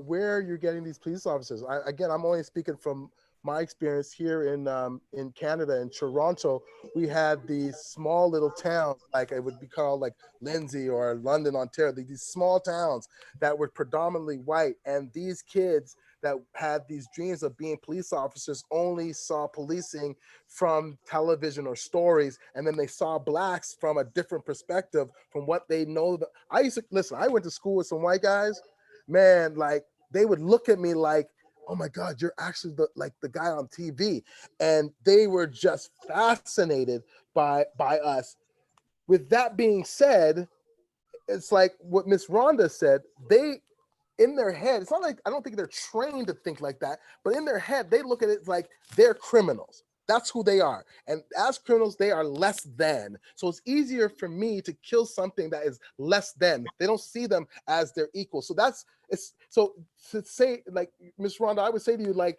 where you're getting these police officers. I'm only speaking from my experience here in Canada, in Toronto. We had these small little towns, like it would be called like Lindsay or London, Ontario, these small towns that were predominantly white. And these kids that had these dreams of being police officers only saw policing from television or stories, and then they saw Blacks from a different perspective from what they know. I went to school with some white guys, man, like they would look at me like, oh my God, you're actually the guy on TV. And they were just fascinated by us. With that being said, it's like what Miss Rhonda said, in their head, it's not like, I don't think they're trained to think like that, but in their head, they look at it like they're criminals. That's who they are. And as criminals, they are less than. So it's easier for me to kill something that is less than. They don't see them as their equal. So so to say, like, Ms. Rhonda, I would say to you, like,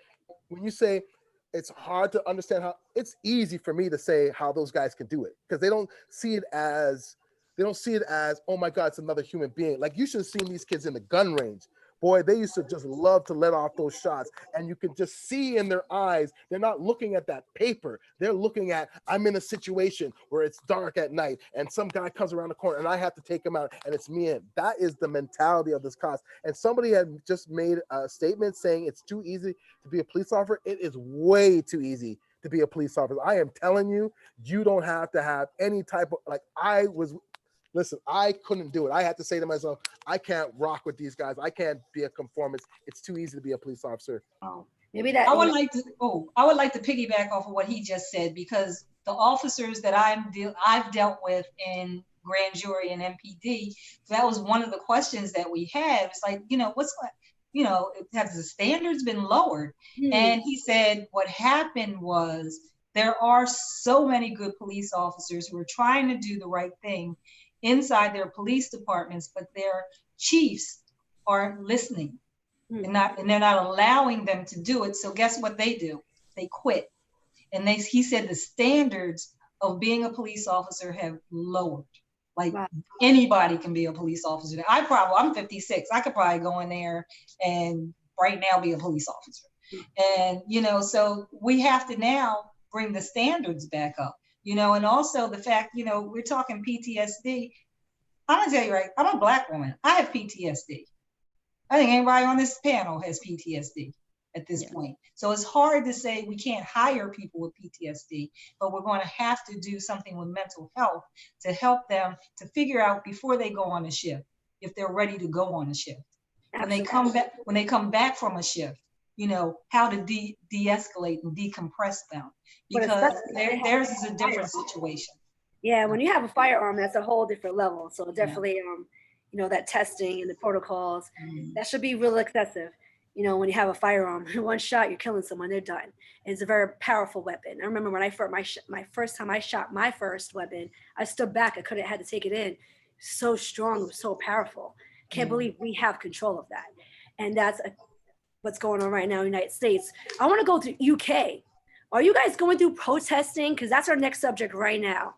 when you say it's hard to understand how, it's easy for me to say how those guys can do it, because they don't see it as, oh my God, it's another human being. Like, you should have seen these kids in the gun range. Boy, they used to just love to let off those shots. And you can just see in their eyes, they're not looking at that paper. They're looking at, I'm in a situation where it's dark at night and some guy comes around the corner and I have to take him out and it's me. And that is the mentality of this class. And somebody had just made a statement saying it's too easy to be a police officer. It is way too easy to be a police officer. I am telling you, you don't have to have any type of, like, listen, I couldn't do it. I had to say to myself, I can't rock with these guys. I can't be a conformist. It's too easy to be a police officer.
Oh, maybe that.
I would like to piggyback off of what he just said, because the officers that I've dealt with in grand jury and MPD, that was one of the questions that we had. It's like, you know, has the standards been lowered? And he said what happened was there are so many good police officers who are trying to do the right thing inside their police departments, but their chiefs aren't listening and they're not allowing them to do it. So guess what they do? They quit. And he said the standards of being a police officer have lowered. Like anybody can be a police officer. I'm 56. I could probably go in there and right now be a police officer. And, you know, so we have to now bring the standards back up, you know, and also the fact, you know, we're talking PTSD. I'm gonna tell you right, I'm a Black woman. I have PTSD. I think anybody on this panel has PTSD at this point. So it's hard to say we can't hire people with PTSD, but we're going to have to do something with mental health to help them to figure out before they go on a shift, if they're ready to go on a shift. When they come back from a shift, you know, how to de-escalate and decompress them, because theirs is a different situation.
Yeah, when you have a firearm, that's a whole different level. So definitely, you know, that testing and the protocols, that should be real excessive. You know, when you have a firearm, one shot, you're killing someone, they're done. It's a very powerful weapon. I remember when my first time I shot my first weapon, I stood back, I had to take it in. So strong, it was so powerful. Can't believe we have control of that. And that's what's going on right now in the United States. I want to go to UK. Are you guys going through protesting? Because that's our next subject right now.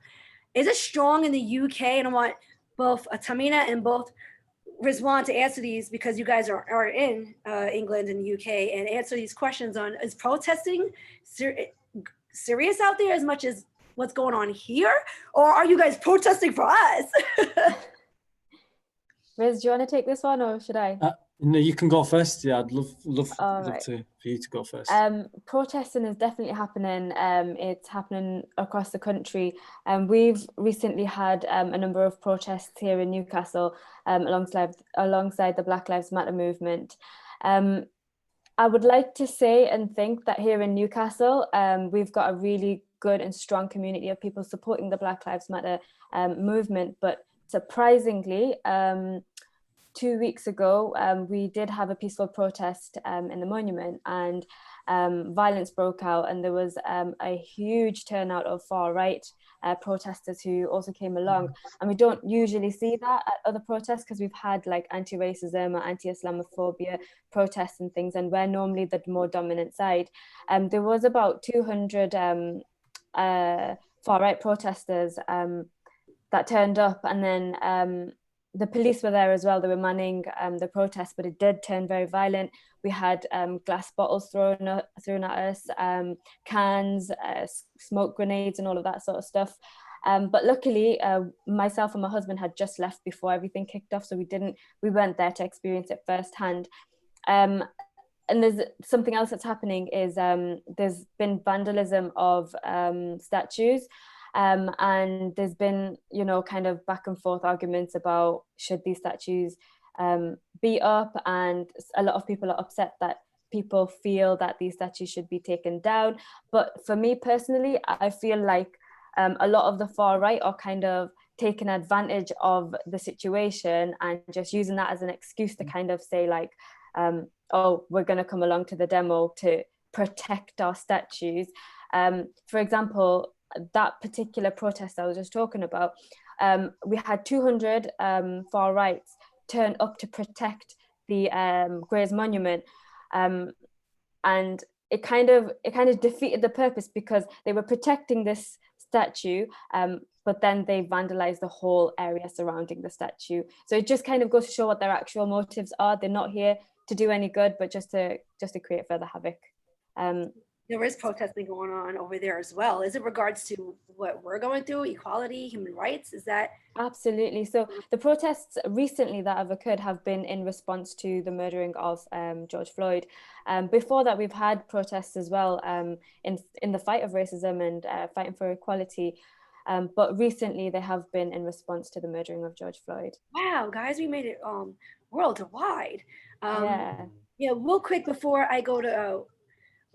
Is it strong in the UK? And I want both Tamina and both Rizwan to answer these, because you guys are in England and the UK, and answer these questions on, is protesting serious out there as much as what's going on here? Or are you guys protesting for us?
Riz, do you want to take this one or should I?
No, you can go first. Yeah, I'd love
right.
for you to go first.
Protesting is definitely happening. It's happening across the country. We've recently had a number of protests here in Newcastle alongside the Black Lives Matter movement. I would like to say and think that here in Newcastle, we've got a really good and strong community of people supporting the Black Lives Matter movement. But surprisingly, 2 weeks ago, we did have a peaceful protest in the monument, and violence broke out, and there was a huge turnout of far-right protesters who also came along. And we don't usually see that at other protests, because we've had like anti-racism or anti-Islamophobia protests and things, and we're normally the more dominant side. There was about 200 far-right protesters that turned up, and then the police were there as well. They were manning the protest, but it did turn very violent. We had glass bottles thrown at us, cans, smoke grenades, and all of that sort of stuff. But luckily, myself and my husband had just left before everything kicked off, so we weren't there to experience it firsthand. And there's something else that's happening is there's been vandalism of statues. And there's been, you know, kind of back and forth arguments about should these statues be up, and a lot of people are upset that people feel that these statues should be taken down. But for me personally, I feel like a lot of the far right are kind of taking advantage of the situation and just using that as an excuse to kind of say like, oh, we're going to come along to the demo to protect our statues. For example, that particular protest I was just talking about, we had 200 far rights turn up to protect the Greys Monument, and it kind of defeated the purpose, because they were protecting this statue, but then they vandalized the whole area surrounding the statue. So it just kind of goes to show what their actual motives are. They're not here to do any good, but just to create further havoc.
There is protesting going on over there as well. Is it regards to what we're going through, equality, human rights? Is that?
Absolutely. So the protests recently that have occurred have been in response to the murdering of George Floyd. Before that, we've had protests as well in the fight of racism and fighting for equality. But recently they have been in response to the murdering of George Floyd.
Wow, guys, we made it worldwide. Yeah, real quick before I go to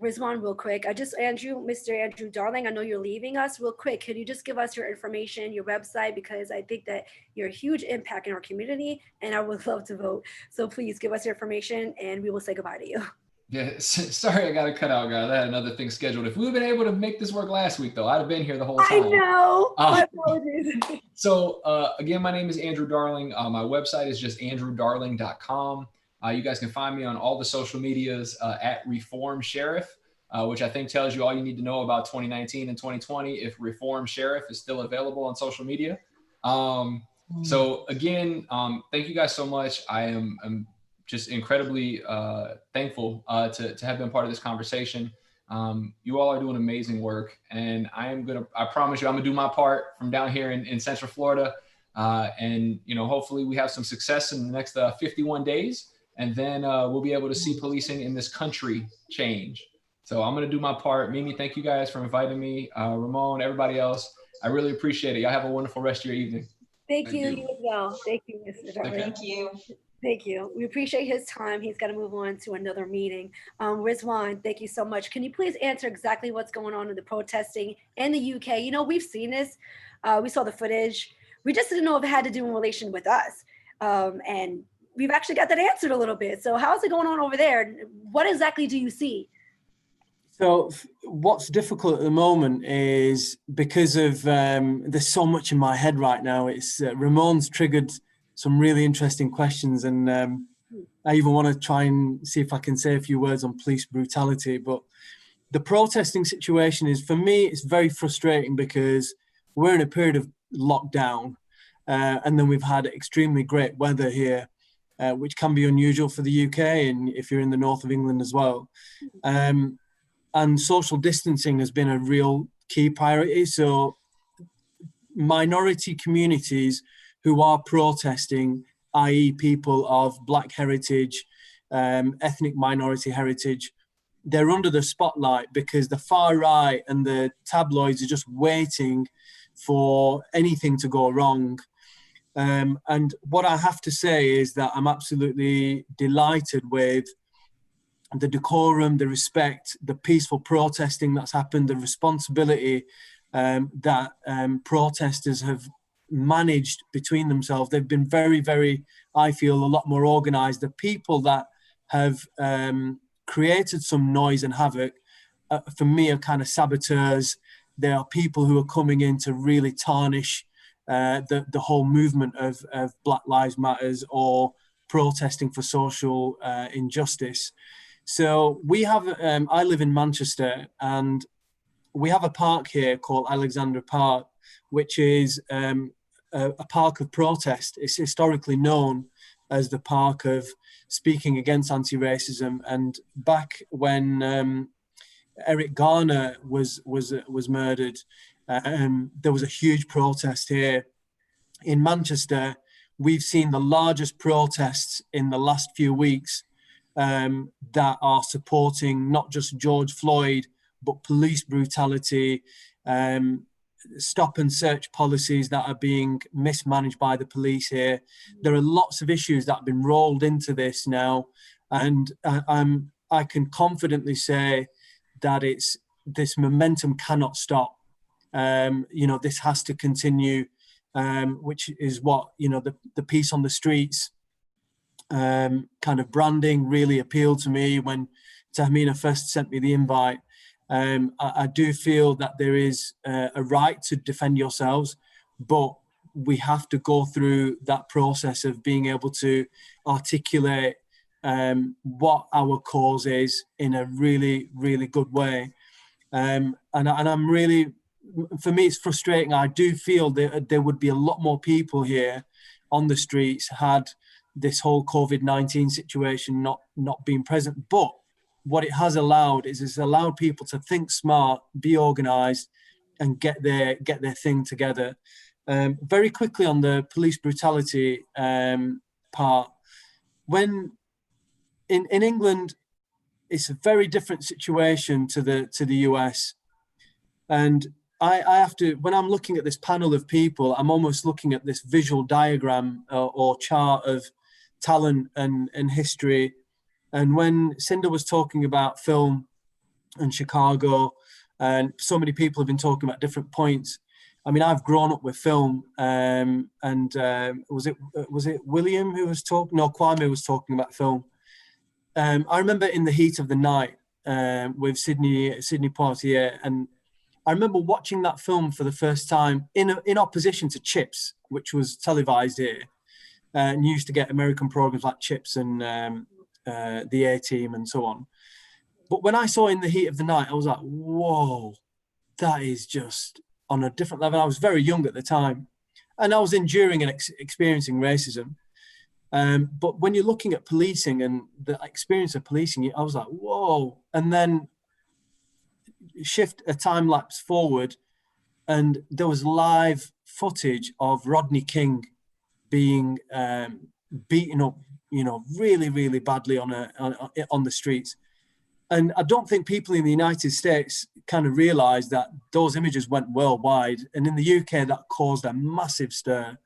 Rizwan, real quick, Mr. Andrew Darling, I know you're leaving us real quick. Can you just give us your information, your website? Because I think that you're a huge impact in our community and I would love to vote. So please give us your information and we will say goodbye to you.
Yeah, sorry, I got to cut out, guys. I had another thing scheduled. If we'd been able to make this work last week, though, I'd have been here the whole time.
I know. My apologies.
So again, my name is Andrew Darling. My website is just andrewdarling.com. You guys can find me on all the social medias at Reform Sheriff, which I think tells you all you need to know about 2019 and 2020 if Reform Sheriff is still available on social media. So again, thank you guys so much. I'm just incredibly thankful to have been part of this conversation. You all are doing amazing work, and I promise you, I'm gonna do my part from down here in Central Florida. And hopefully we have some success in the next 51 days, and then we'll be able to see policing in this country change. So I'm gonna do my part. Mimi, thank you guys for inviting me. Ramon, everybody else, I really appreciate it. Y'all have a wonderful rest of your evening.
Thank you as well. Thank you, Mr. Darling.
Thank you.
Thank you. We appreciate his time. He's got to move on to another meeting. Rizwan, thank you so much. Can you please answer exactly what's going on in the protesting in the UK? We've seen this. We saw the footage. We just didn't know if it had to do in relation with us. And we've actually got that answered a little bit. So how's it going on over there? What exactly do you see?
So what's difficult at the moment is because of, there's so much in my head right now. It's Ramon's triggered some really interesting questions. And I even want to try and see if I can say a few words on police brutality. But the protesting situation is, for me, it's very frustrating because we're in a period of lockdown. And then we've had extremely great weather here, which can be unusual for the UK and if you're in the north of England as well. And social distancing has been a real key priority. So minority communities who are protesting, i.e. people of Black heritage, ethnic minority heritage, they're under the spotlight because the far right and the tabloids are just waiting for anything to go wrong. And what I have to say is that I'm absolutely delighted with the decorum, the respect, the peaceful protesting that's happened, the responsibility that protesters have managed between themselves. They've been very, very, I feel, a lot more organized. The people that have created some noise and havoc, for me, are kind of saboteurs. They are people who are coming in to really tarnish the whole movement of Black Lives Matters or protesting for social injustice. So we have, I live in Manchester, and we have a park here called Alexandra Park, which is a park of protest. It's historically known as the park of speaking against anti-racism. And back when Eric Garner was murdered, there was a huge protest here in Manchester. We've seen the largest protests in the last few weeks that are supporting not just George Floyd, but police brutality, stop and search policies that are being mismanaged by the police here. There are lots of issues that have been rolled into this now. And I can confidently say that this momentum cannot stop. This has to continue, which is what, the peace on the streets kind of branding really appealed to me when Tahmina first sent me the invite. I do feel that there is a right to defend yourselves, but we have to go through that process of being able to articulate what our cause is in a really, really good way. And I'm really, for me, it's frustrating. I do feel that there would be a lot more people here on the streets had this whole COVID-19 situation not been present. But what it has allowed is it's allowed people to think smart, be organized, and get their thing together. Very quickly on the police brutality part, when in England, it's a very different situation to the US. And I have to, when I'm looking at this panel of people, I'm almost looking at this visual diagram or chart of talent and history. And when Cinder was talking about film and Chicago, and so many people have been talking about different points. I mean, I've grown up with film, and was it William who was talking? No, Kwame was talking about film. I remember In the Heat of the Night with Sidney Poitier, and I remember watching that film for the first time in opposition to Chips, which was televised here, and used to get American programs like Chips and the A-Team and so on. But when I saw In the Heat of the Night, I was like, whoa, that is just on a different level. I was very young at the time, and I was enduring and experiencing racism. But when you're looking at policing and the experience of policing, I was like, whoa. And then shift a time lapse forward, and there was live footage of Rodney King being beaten up, really, really badly on the streets. And I don't think people in the United States kind of realized that those images went worldwide. And in the UK, that caused a massive stir,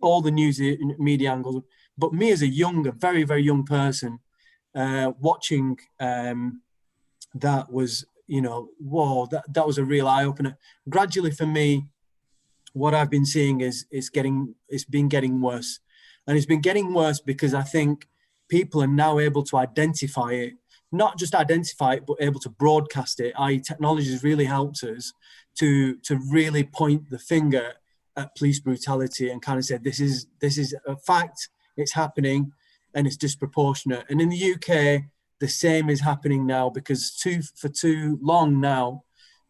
all the news media angles. But me as a very, very young person, watching that was, whoa, that was a real eye opener. Gradually for me, what I've been seeing is it's been getting worse. And it's been getting worse because I think people are now able to identify it, not just identify it, but able to broadcast it, i.e. technology has really helped us to really point the finger at police brutality and kind of say, this is a fact, it's happening, and it's disproportionate. And in the UK, the same is happening now, because for too long now,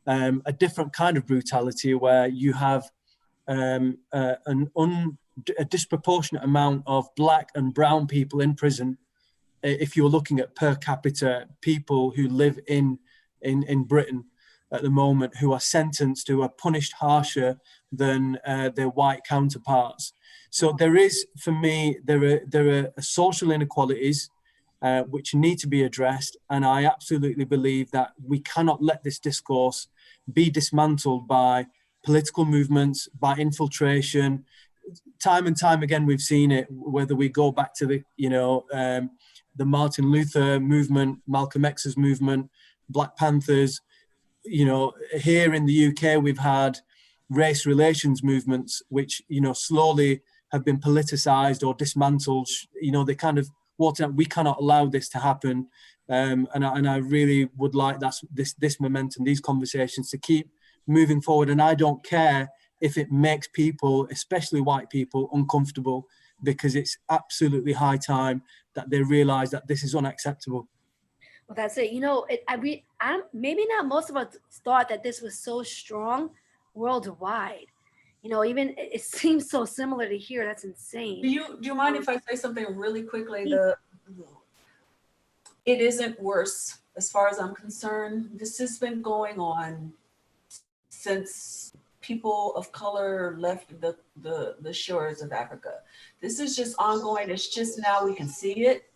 a different kind of brutality where you have a disproportionate amount of black and brown people in prison. If you're looking at per capita people who live in Britain at the moment, who are sentenced, who are punished harsher than their white counterparts. So there is, for me, there are social inequalities which need to be addressed. And I absolutely believe that we cannot let this discourse be dismantled by political movements, by infiltration. Time and time again, we've seen it, whether we go back to the Martin Luther movement, Malcolm X's movement, Black Panthers. Here in the UK, we've had race relations movements, which, slowly have been politicized or dismantled. They kind of we cannot allow this to happen. And I really would like this momentum, these conversations to keep moving forward. And I don't care if it makes people, especially white people, uncomfortable, because it's absolutely high time that they realize that this is unacceptable.
Well, that's it. Maybe not most of us thought that this was so strong worldwide. Even it seems so similar to here. That's insane.
Do you mind if I say something really quickly? It isn't worse as far as I'm concerned. This has been going on since people of color left the shores of Africa. This is just ongoing. It's just now we can see it.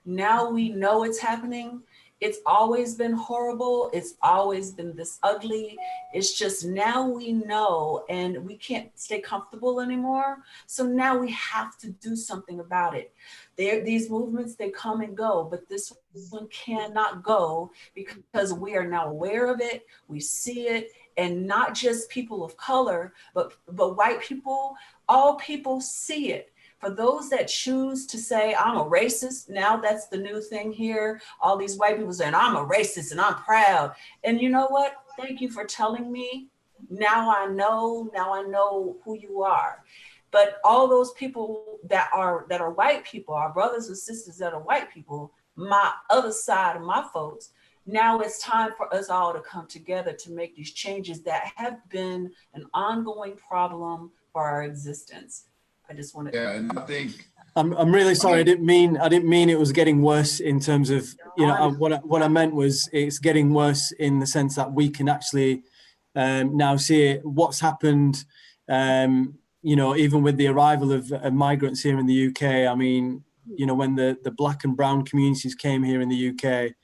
Now we know it's happening. It's always been horrible. It's always been this ugly. It's just now we know, and we can't stay comfortable anymore. So now we have to do something about it. These movements, they come and go, but this one cannot go because we are now aware of it. We see it, and not just people of color, but white people, all people see it. For those that choose to say, I'm a racist, now that's the new thing here. All these white people saying, I'm a racist and I'm proud. And you know what? Thank you for telling me. Now I know who you are. But all those people that are white people, our brothers and sisters that are white people, my other side of my folks, now it's time for us all to come together to make these changes that have been an ongoing problem for our existence. I just want to.
Yeah, and I think
I'm really sorry. I didn't mean it was getting worse in terms of what I meant was it's getting worse in the sense that we can actually now see it, what's happened. Even with the arrival of migrants here in the UK. I mean, when the black and brown communities came here in the UK.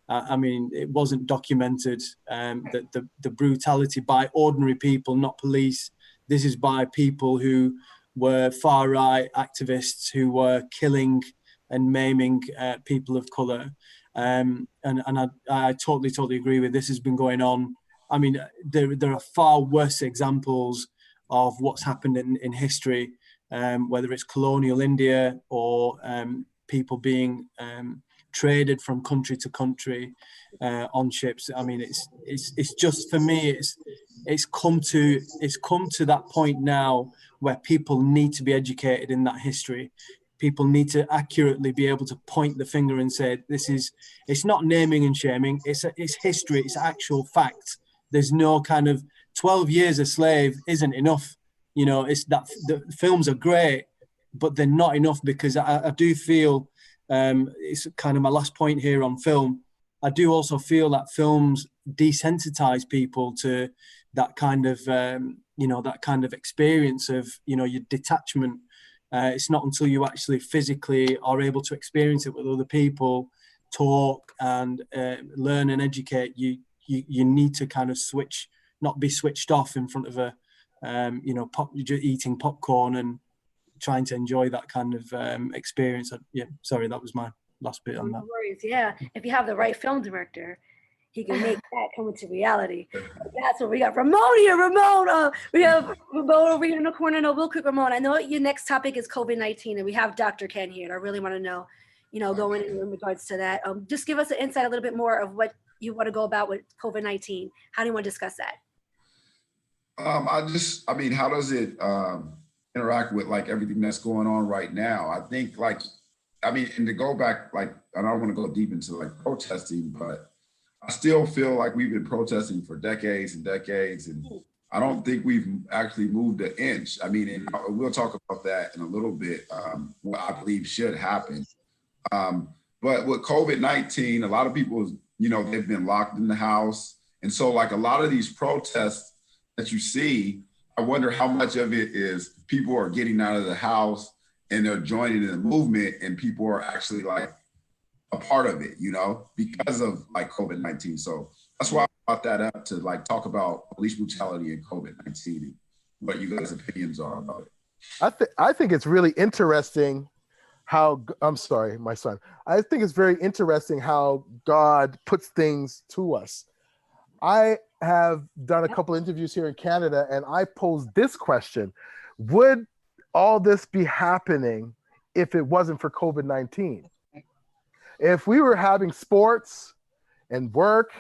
It wasn't documented that the brutality by ordinary people, not police. This is by people who were far-right activists who were killing and maiming people of colour. And I totally agree with this has been going on. I mean, there are far worse examples of what's happened in history, whether it's colonial India or people being traded from country to country on ships. I mean, it's just, for me, it's come to that point now where people need to be educated in that history. People need to accurately be able to point the finger and say, it's not naming and shaming, it's history, it's actual fact. There's no kind of 12 years a slave isn't enough. You know, it's that the films are great, but they're not enough, because I do feel, it's kind of my last point here on film, I do also feel that films desensitize people to that kind of, that kind of experience of, your detachment. It's not until you actually physically are able to experience it with other people, talk and learn and educate, you need to kind of not be switched off in front of a, eating popcorn and trying to enjoy that kind of experience. Sorry, that was my last bit on that.
No worries. Yeah, if you have the right film director, he can make that come into reality. That's what we got. Ramon here, Ramon. We have Ramon over here in the corner. No, real quick, Ramon. I know your next topic is COVID-19, and we have Dr. Ken here. And I really want to know, going in regards to that. Just give us an insight, a little bit more of what you want to go about with COVID-19. How do you want to discuss that?
How does it interact with like everything that's going on right now? I think and to go back, I don't want to go deep into like protesting, but I still feel like we've been protesting for decades and decades, and I don't think we've actually moved an inch. I mean, and we'll talk about that in a little bit, what I believe should happen. But with COVID-19, a lot of people, they've been locked in the house. And so like a lot of these protests that you see, I wonder how much of it is people are getting out of the house and they're joining in the movement, and people are actually like a part of it, because of like COVID-19. So that's why I brought that up, to like talk about police brutality and COVID-19 and what you guys' opinions are about it.
I think it's really interesting how, I'm sorry, my son. I think it's very interesting how God puts things to us. I have done a couple interviews here in Canada, and I posed this question: would all this be happening if it wasn't for COVID-19? If we were having sports and work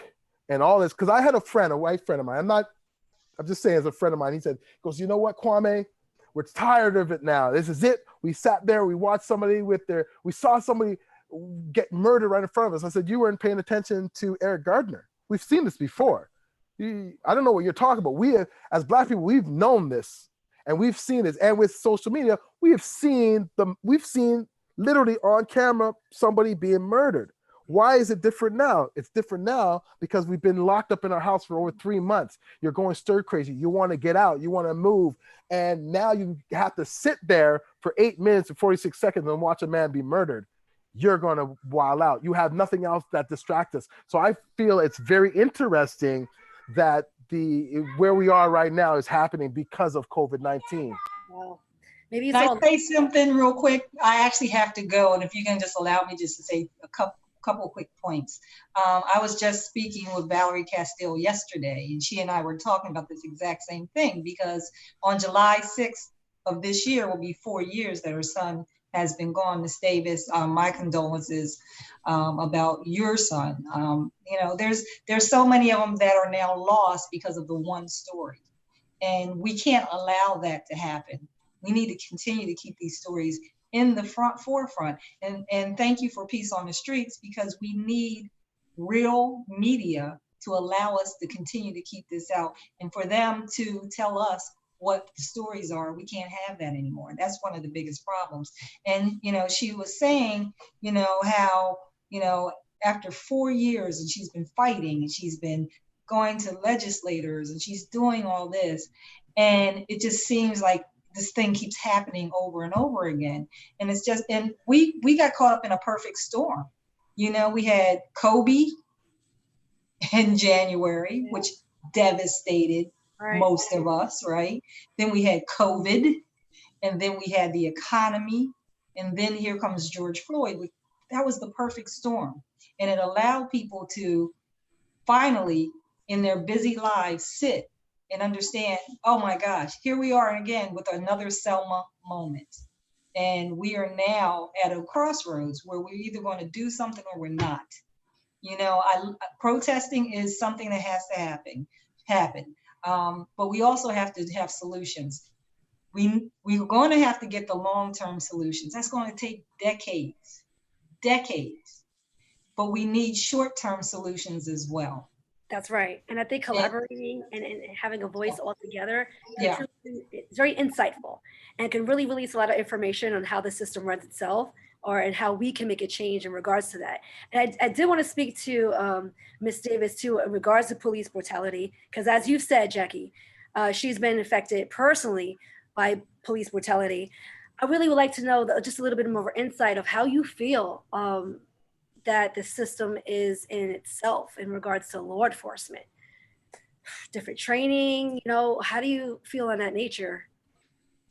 and all this, because I had a white friend of mine, I'm just saying as a friend of mine, he goes, you know what, Kwame, we're tired of it now. This is it. We sat there, we watched somebody we saw somebody get murdered right in front of us. I said, you weren't paying attention to Eric Gardner. We've seen this before. I don't know what you're talking about. We, as Black people, we've known this and we've seen this. And with social media, we've seen literally on camera somebody being murdered. Why is it different now? It's different now because we've been locked up in our house for over 3 months. You're going stir crazy. You want to get out. You want to move. And now you have to sit there for 8 minutes and 46 seconds and watch a man be murdered. You're going to wild out. You have nothing else that distracts us. So I feel it's very interesting that where we are right now is happening because of COVID-19.
Wow. Maybe
Can I say something real quick? I actually have to go, and if you can just allow me just to say a couple quick points. I was just speaking with Valerie Castile yesterday, and she and I were talking about this exact same thing, because on July 6th of this year will be 4 years that her son has been gone. Miss Davis, my condolences about your son. There's so many of them that are now lost because of the one story, and we can't allow that to happen. We need to continue to keep these stories in the forefront. And thank you for Peace on the Streets, because we need real media to allow us to continue to keep this out, and for them to tell us what the stories are. We can't have that anymore. That's one of the biggest problems. And, she was saying, how, after 4 years and she's been fighting and she's been going to legislators and she's doing all this, and it just seems like this thing keeps happening over and over again. And it's just, and we got caught up in a perfect storm. We had Kobe in January, which devastated most of us, right? Then we had COVID, and then we had the economy, and then here comes George Floyd. That was the perfect storm. And it allowed people to finally, in their busy lives, sit and understand, oh my gosh, here we are again with another Selma moment. And we are now at a crossroads where we're either going to do something or we're not. You know, protesting is something that has to happen. But we also have to have solutions. We're going to have to get the long-term solutions. That's going to take decades. But we need short-term solutions as well.
That's right. And I think collaborating and having a voice all together,
Yeah.
it's very insightful and can really release a lot of information on how the system runs itself and how we can make a change in regards to that. And I did want to speak to Ms. Davis too in regards to police brutality, because as you said, Jackie, she's been affected personally by police brutality. I really would like to know just a little bit more insight of how you feel that the system is in itself in regards to law enforcement, different training, you know, how do you feel on that nature?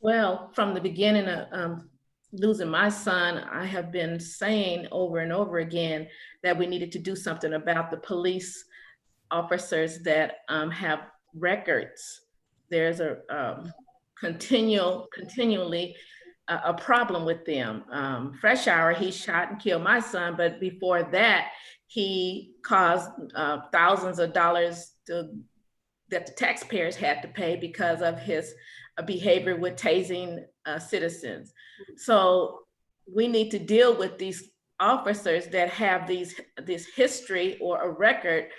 Well, from the beginning of losing my son, I have been saying over and over again that we needed to do something about the police officers that have records. There's a continually a problem with them. Fresh Hour, he shot and killed my son, but before that, he caused thousands of dollars that the taxpayers had to pay because of his behavior with tasing citizens. So we need to deal with these officers that have this history or a record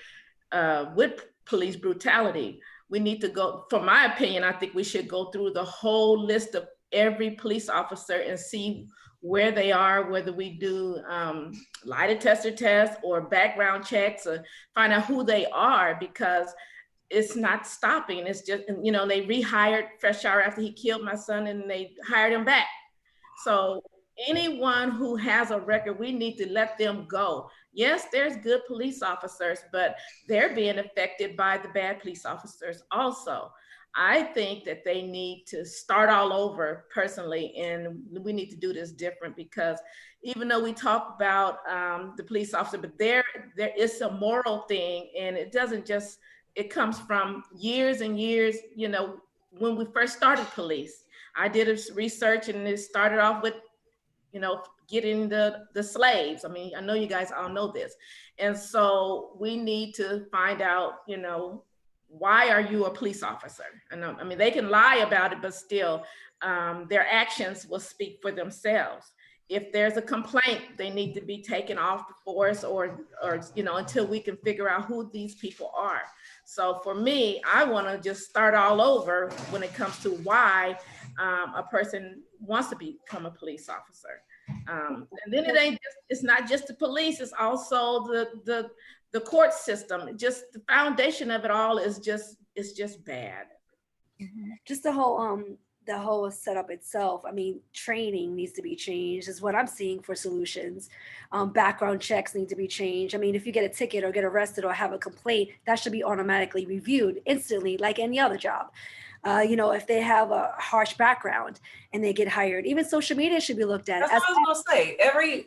with police brutality. We need to go, for my opinion, I think we should go through the whole list of every police officer and see where they are, whether we do lie detector tests or background checks, or find out who they are, because it's not stopping. It's just, you know, they rehired Fresh Hour after he killed my son and they hired him back. So anyone who has a record, we need to let them go. Yes, there's good police officers, but they're being affected by the bad police officers also. I think that they need to start all over personally, and we need to do this different, because even though we talk about the police officer, but there is a moral thing, and it doesn't just, it comes from years and years, you know, when we first started police. I did research, and it started off with, you know, getting the slaves. I mean, I know you guys all know this. And so we need to find out, you know, why are you a police officer? And I mean, they can lie about it, but still their actions will speak for themselves. If there's a complaint, they need to be taken off the force or you know, until we can figure out who these people are. So for me, I want to just start all over when it comes to why a person wants to become a police officer. And then it's not just the police, it's also the court system. Just the foundation of it all is just bad.
Just the whole setup itself. I mean, training needs to be changed is what I'm seeing for solutions. Background checks need to be changed. I mean, if you get a ticket or get arrested or have a complaint, that should be automatically reviewed instantly, like any other job. You know, if they have a harsh background and they get hired, even social media should be looked at.
That's what I was gonna say.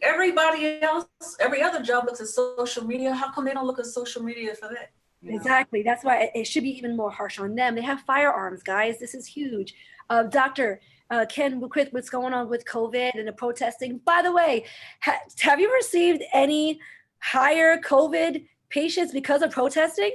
Everybody else, every other job looks at social media. How come they don't look at social media for that?
Exactly. That's why it should be even more harsh on them. They have firearms, guys. This is huge. Dr. Ken, what's going on with COVID and the protesting? By the way, have you received any higher COVID patients because of protesting?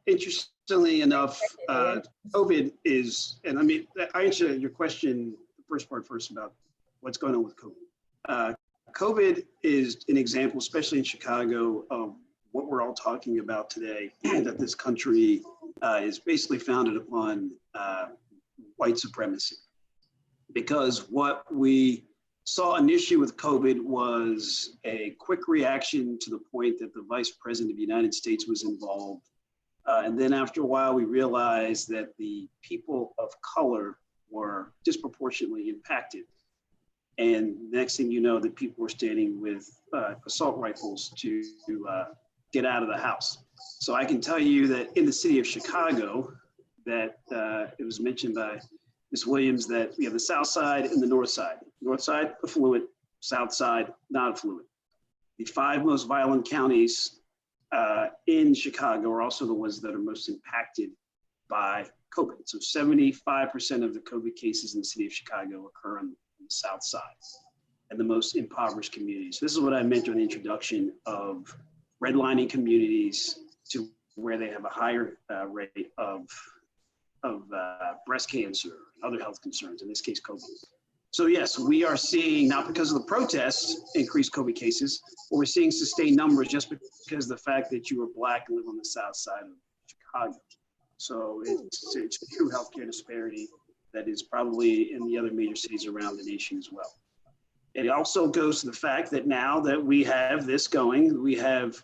Interestingly enough, COVID is, and I mean, I answered your question, the first part first about what's going on with COVID. COVID is an example, especially in Chicago, of what we're all talking about today, that this country is basically founded upon white supremacy. Because what we saw initially with COVID was a quick reaction to the point that the Vice President of the United States was involved. And then after a while, we realized that the people of color were disproportionately impacted. And next thing you know, that people were standing with assault rifles to get out of the house. So I can tell you that in the city of Chicago, that it was mentioned by Ms. Williams that we have the south side and the north side. North side, affluent, south side, not affluent. The 5 most violent counties in Chicago are also the ones that are most impacted by COVID. So 75% of the COVID cases in the city of Chicago occur on the South Side and the most impoverished communities. This is what I meant during the introduction of redlining communities to where they have a higher rate of breast cancer, other health concerns, in this case, COVID. So yes, we are seeing, not because of the protests, increased COVID cases, but we're seeing sustained numbers just because of the fact that you are Black and live on the South Side of Chicago. So it's a true healthcare disparity that is probably in the other major cities around the nation as well. It also goes to the fact that now that we have this going, we have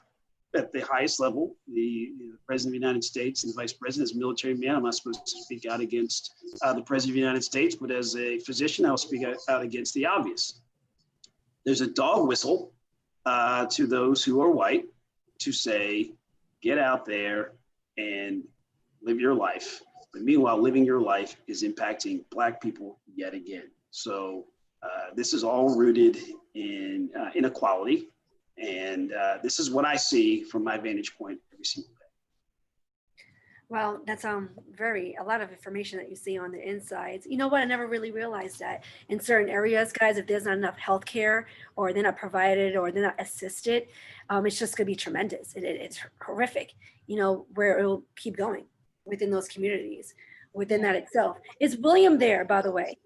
at the highest level, the President of the United States and the Vice President is a military man. I'm not supposed to speak out against the President of the United States, but as a physician, I'll speak out against the obvious. There's a dog whistle to those who are white to say, get out there and live your life. But meanwhile, living your life is impacting Black people yet again. So this is all rooted in inequality. And this is what I see from my vantage point every single day.
Well, that's a lot of information that you see on the insides. You know what? I never really realized that in certain areas, guys, if there's not enough healthcare or they're not provided or they're not assisted, it's just going to be tremendous. It's horrific, you know, where it'll keep going within those communities, within that itself. Is William there, by the way?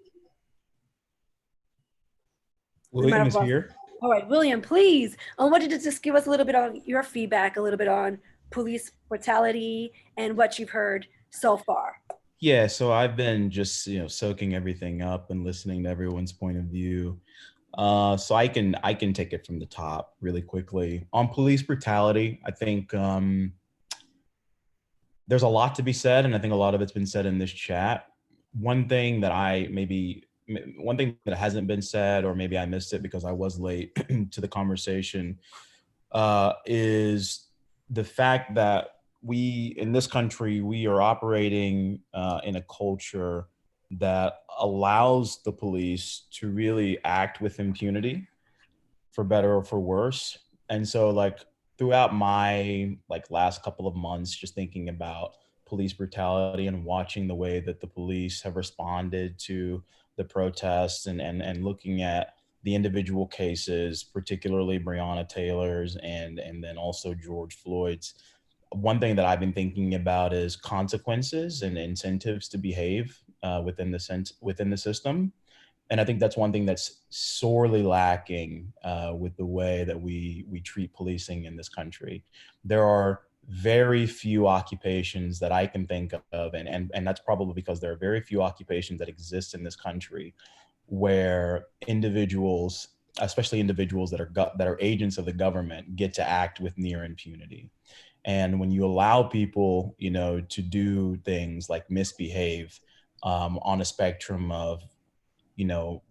William is here.
All right, William, please. I want you to just give us a little bit of your feedback, a little bit on police brutality and what you've heard so far.
Yeah, so I've been just soaking everything up and listening to everyone's point of view. So I can take it from the top really quickly. On police brutality, I think there's a lot to be said, and I think a lot of it's been said in this chat. One thing that hasn't been said, or maybe I missed it because I was late to the conversation, is the fact that we, in this country, we are operating in a culture that allows the police to really act with impunity, for better or for worse. And so throughout my last couple of months, just thinking about police brutality and watching the way that the police have responded to the protests and looking at the individual cases, particularly Breonna Taylor's and then also George Floyd's. One thing that I've been thinking about is consequences and incentives to behave within the system. And I think that's one thing that's sorely lacking with the way that we treat policing in this country. There are very few occupations that I can think of, and that's probably because there are very few occupations that exist in this country where individuals, especially individuals that are agents of the government, get to act with near impunity. And when you allow people, to do things like misbehave on a spectrum of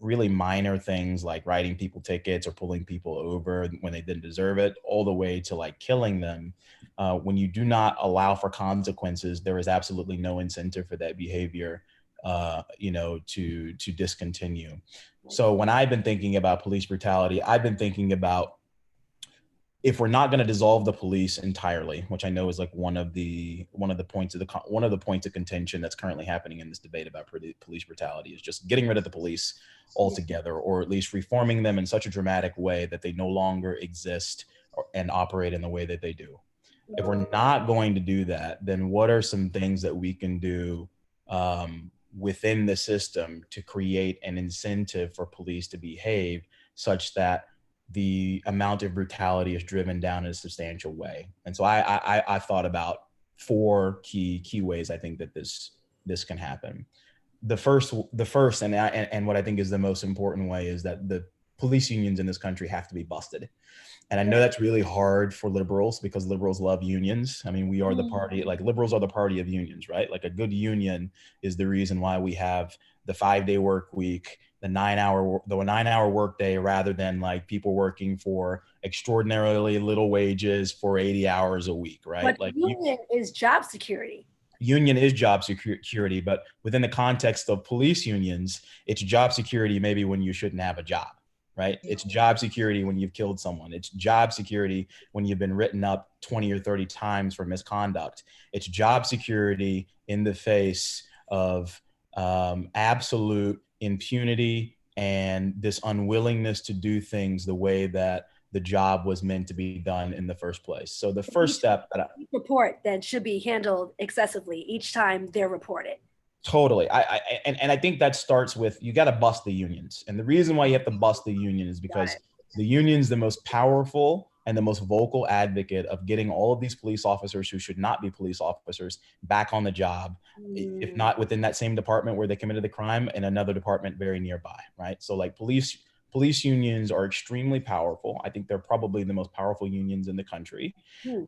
really minor things like writing people tickets or pulling people over when they didn't deserve it, all the way to killing them. When you do not allow for consequences, there is absolutely no incentive for that behavior, to discontinue. So when I've been thinking about police brutality, I've been thinking about, if we're not going to dissolve the police entirely, which I know is one of the points of contention that's currently happening in this debate about police brutality, is just getting rid of the police altogether, or at least reforming them in such a dramatic way that they no longer exist and operate in the way that they do. If we're not going to do that, then what are some things that we can do within the system to create an incentive for police to behave such that the amount of brutality is driven down in a substantial way? And so I thought about 4 key ways I think that this can happen. The first and what I think is the most important way is that the police unions in this country have to be busted. And I know that's really hard for liberals because liberals love unions. I mean, we are the party, liberals are the party of unions, right? A good union is the reason why we have the 5-day work week, the 9-hour work day, rather than people working for extraordinarily little wages for 80 hours a week, right?
But union is job security.
Union is job security, but within the context of police unions, it's job security maybe when you shouldn't have a job. right? It's job security when you've killed someone. It's job security when you've been written up 20 or 30 times for misconduct. It's job security in the face of absolute impunity and this unwillingness to do things the way that the job was meant to be done in the first place. So the first step that
Each report then should be handled excessively each time they're reported.
Totally. And I think that starts with, you got to bust the unions. And the reason why you have to bust the union is because the union's the most powerful and the most vocal advocate of getting all of these police officers who should not be police officers back on the job, if not within that same department where they committed the crime, in another department very nearby, right? So like police unions are extremely powerful. I think they're probably the most powerful unions in the country.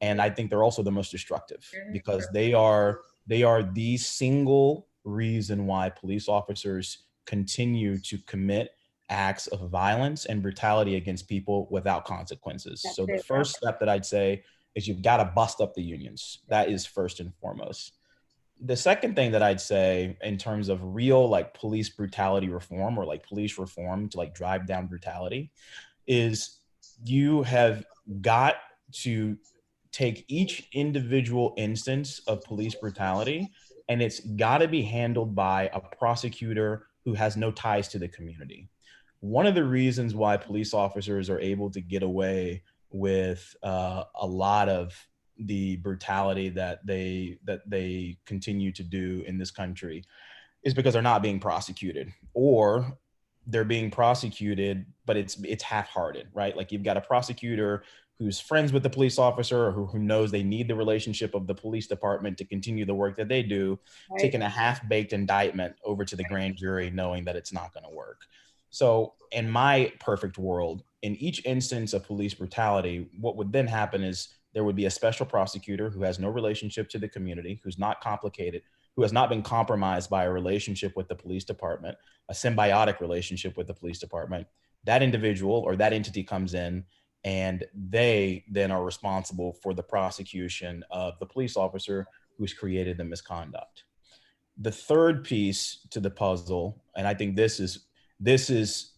And I think they're also the most destructive because they are the single reason why police officers continue to commit acts of violence and brutality against people without consequences. So the first step that I'd say is you've got to bust up the unions. That is first and foremost. The second thing that I'd say in terms of real like police brutality reform or like police reform to like drive down brutality is you have got to take each individual instance of police brutality and it's got to be handled by a prosecutor who has no ties to the community. One of the reasons why police officers are able to get away with a lot of the brutality that they continue to do in this country is because they're not being prosecuted, or they're being prosecuted, but it's half-hearted, right? Like you've got a prosecutor who's friends with the police officer or who knows they need the relationship of the police department to continue the work that they do, taking a half-baked indictment over to the grand jury knowing that it's not going to work. So in my perfect world, in each instance of police brutality, what would then happen is there would be a special prosecutor who has no relationship to the community, who's not complicated, who has not been compromised by a relationship with the police department, a symbiotic relationship with the police department. That individual or that entity comes in and they then are responsible for the prosecution of the police officer who's created the misconduct. The third piece to the puzzle, and I think this is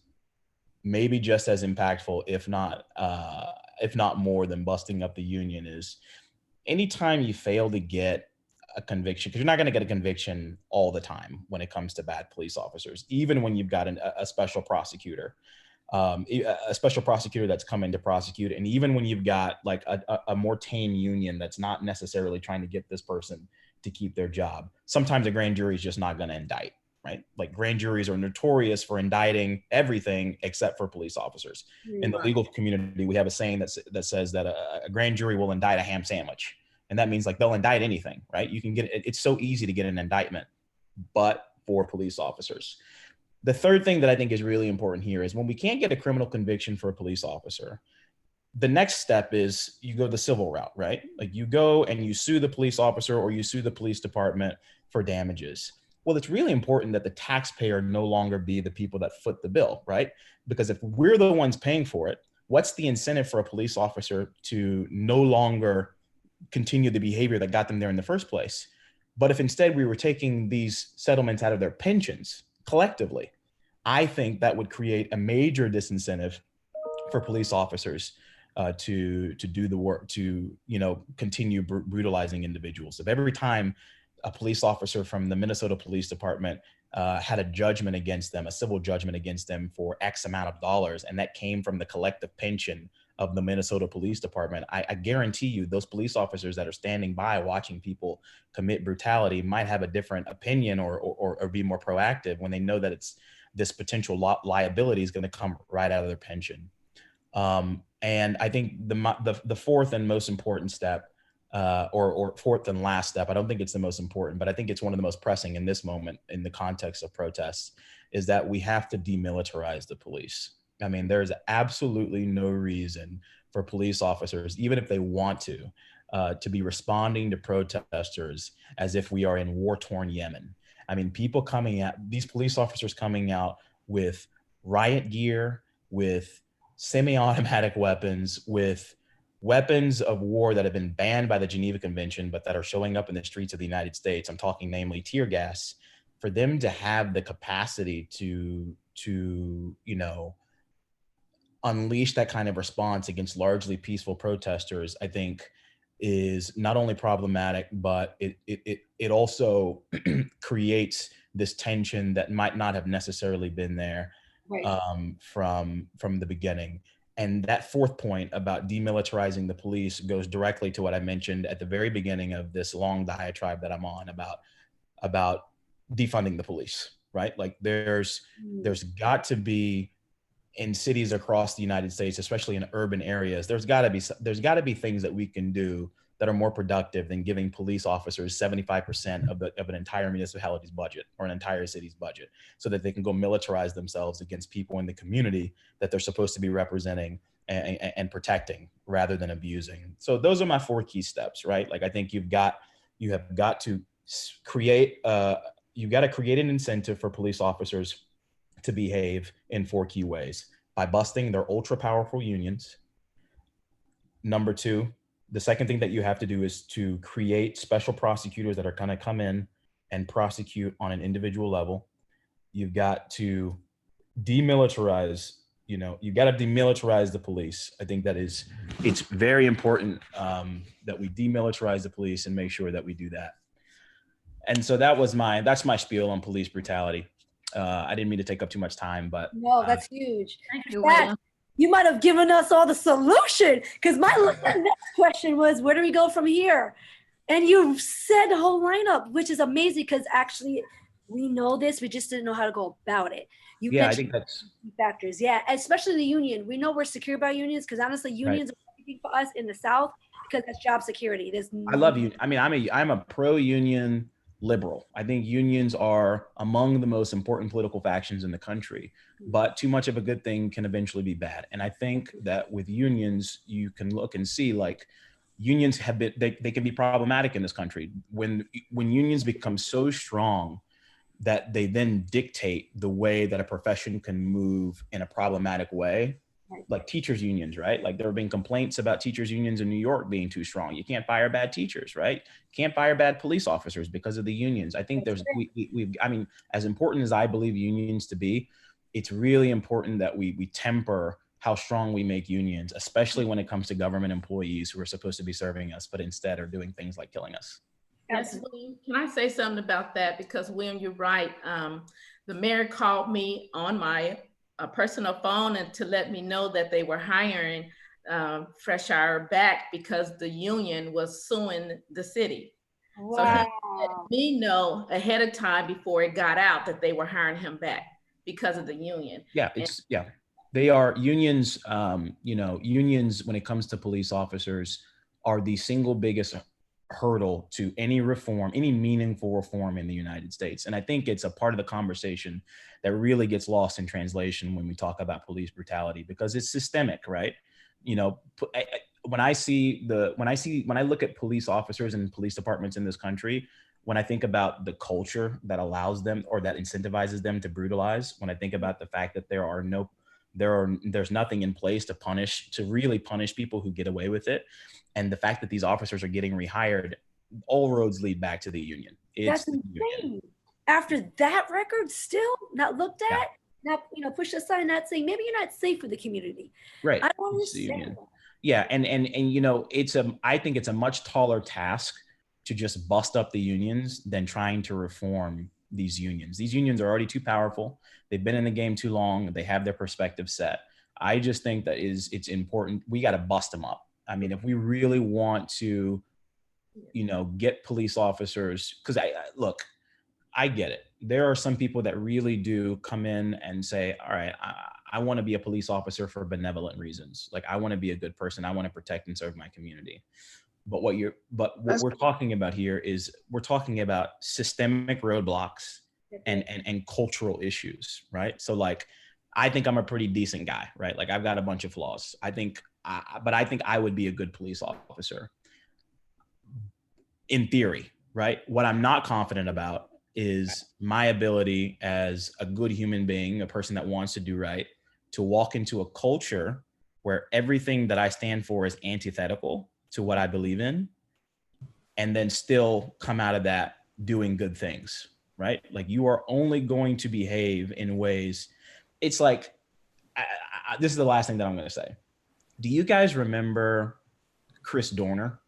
maybe just as impactful, if not more than busting up the union, is anytime you fail to get a conviction, because you're not going to get a conviction all the time when it comes to bad police officers, even when you've got a special prosecutor, a special prosecutor that's coming to prosecute. And even when you've got like a more tame union that's not necessarily trying to get this person to keep their job, sometimes a grand jury is just not going to indict, right? Like grand juries are notorious for indicting everything except for police officers. In the legal community, we have a saying that says that a grand jury will indict a ham sandwich. And that means like they'll indict anything, right? You can get it. It's so easy to get an indictment, but for police officers. The third thing that I think is really important here is when we can't get a criminal conviction for a police officer, the next step is you go the civil route, right? Like you go and you sue the police officer or you sue the police department for damages. Well, it's really important that the taxpayer no longer be the people that foot the bill, right? Because if we're the ones paying for it, what's the incentive for a police officer to no longer continue the behavior that got them there in the first place? But if instead we were taking these settlements out of their pensions collectively, I think that would create a major disincentive for police officers to do the work, to continue brutalizing individuals. If every time a police officer from the Minnesota Police Department had a judgment against them, a civil judgment against them for X amount of dollars, and that came from the collective pension of the Minnesota Police Department, I guarantee you those police officers that are standing by watching people commit brutality might have a different opinion or be more proactive when they know that it's this potential liability is going to come right out of their pension. And I think the fourth and most important step, or fourth and last step, I don't think it's the most important, but I think it's one of the most pressing in this moment in the context of protests, is that we have to demilitarize the police. I mean, there's absolutely no reason for police officers, even if they want to be responding to protesters as if we are in war-torn Yemen. I mean, these police officers coming out with riot gear, with semi-automatic weapons, with weapons of war that have been banned by the Geneva Convention, but that are showing up in the streets of the United States. I'm talking namely tear gas. For them to have the capacity to unleash that kind of response against largely peaceful protesters, I think is not only problematic, but it also creates this tension that might not have necessarily been there from the beginning. And that fourth point about demilitarizing the police goes directly to what I mentioned at the very beginning of this long diatribe that I'm on about defunding the police, right? Like there's got to be, in cities across the United States, especially in urban areas, there's got to be things that we can do that are more productive than giving police officers 75% of an entire municipality's budget or an entire city's budget, so that they can go militarize themselves against people in the community that they're supposed to be representing and protecting rather than abusing. So those are my 4 key steps, right? Like I think you have got to create an incentive for police officers to behave in 4 key ways: by busting their ultra powerful unions. Number 2, the second thing that you have to do is to create special prosecutors that are going to come in and prosecute on an individual level. You've got to demilitarize, the police. I think it's very important that we demilitarize the police and make sure that we do that. And so that's my spiel on police brutality. I didn't mean to take up too much time, but
no, that's huge.
Thank you,
That,
William.
you might have given us all the solution, because my next question was, where do we go from here? And you said the whole lineup, which is amazing, because actually we know this, we just didn't know how to go about it. You
yeah, I
mentioned
think that's
factors, yeah, especially the union. We know we're secure by unions, because honestly, unions are everything for us in the South, because that's job security.
I love you. I mean, I'm a pro-union liberal. I think unions are among the most important political factions in the country, but too much of a good thing can eventually be bad. And I think that with unions, you can look and see, like, unions have been, they can be problematic in this country. When unions become so strong that they then dictate the way that a profession can move in a problematic way, like teachers unions, right? Like there have been complaints about teachers unions in New York being too strong. You can't fire bad teachers, right? Can't fire bad police officers because of the unions. I think I mean, as important as I believe unions to be, it's really important that we temper how strong we make unions, especially when it comes to government employees who are supposed to be serving us, but instead are doing things like killing us.
Yes, William, can I say something about that? Because William, you're right. The mayor called me on my personal phone and to let me know that they were hiring Fresh Air back because the union was suing the city.
Wow.
So he let me know ahead of time before it got out that they were hiring him back because of the union.
Yeah, they are unions. Unions when it comes to police officers are the single biggest hurdle to any reform, any meaningful reform in the United States. And I think it's a part of the conversation that really gets lost in translation when we talk about police brutality, because it's systemic, right? When I look at police officers and police departments in this country, when I think about the culture that allows them or that incentivizes them to brutalize, when I think about the fact that there's nothing in place to really punish people who get away with it, and the fact that these officers are getting rehired, all roads lead back to the union.
That's insane. After that record, still not looked at, not pushed aside, not saying maybe you're not safe for the community.
Right.
I don't understand.
Yeah, and I think it's a much taller task to just bust up the unions than trying to reform these unions. These unions are already too powerful. They've been in the game too long. They have their perspective set. I just think that it's important. We got to bust them up. I mean, if we really want to, get police officers, because I get it. There are some people that really do come in and say, all right, I want to be a police officer for benevolent reasons. Like I want to be a good person. I want to protect and serve my community. But what we're talking about here is we're talking about systemic roadblocks and cultural issues, right? So like, I think I'm a pretty decent guy, right? Like I've got a bunch of flaws. But I think I would be a good police officer in theory, right? What I'm not confident about is my ability as a good human being, a person that wants to do right, to walk into a culture where everything that I stand for is antithetical to what I believe in, and then still come out of that doing good things, right? Like you are only going to behave in ways, it's like, this is the last thing that I'm going to say. Do you guys remember Chris Dorner?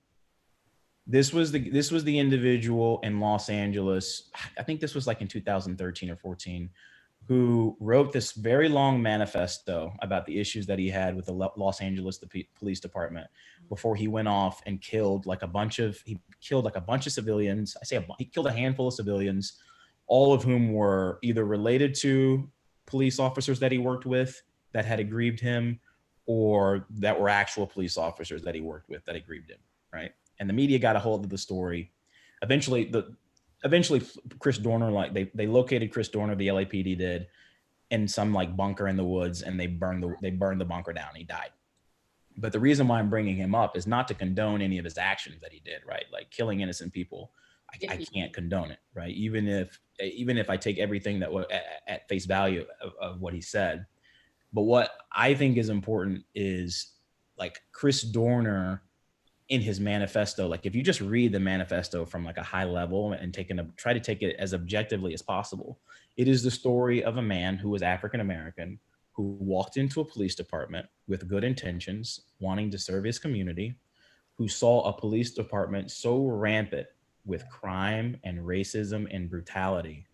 This was the individual in Los Angeles. I think this was like in 2013 or 14, who wrote this very long manifesto about the issues that he had with the Los Angeles Police Department before he went off and killed like a bunch of civilians. He killed a handful of civilians, all of whom were either related to police officers that he worked with that had aggrieved him, or that were actual police officers that he worked with that aggrieved him, right? And the media got a hold of the story. Eventually, Chris Dorner, like they located Chris Dorner, the LAPD did, in some like bunker in the woods, and they burned the bunker down. He died. But the reason why I'm bringing him up is not to condone any of his actions that he did, right? Like killing innocent people, I can't condone it, right? Even if I take everything that was at face value of what he said. But what I think is important is like Chris Dorner in his manifesto. Like if you just read the manifesto from like a high level and try to take it as objectively as possible, it is the story of a man who was African-American, who walked into a police department with good intentions, wanting to serve his community, who saw a police department so rampant with crime and racism and brutality,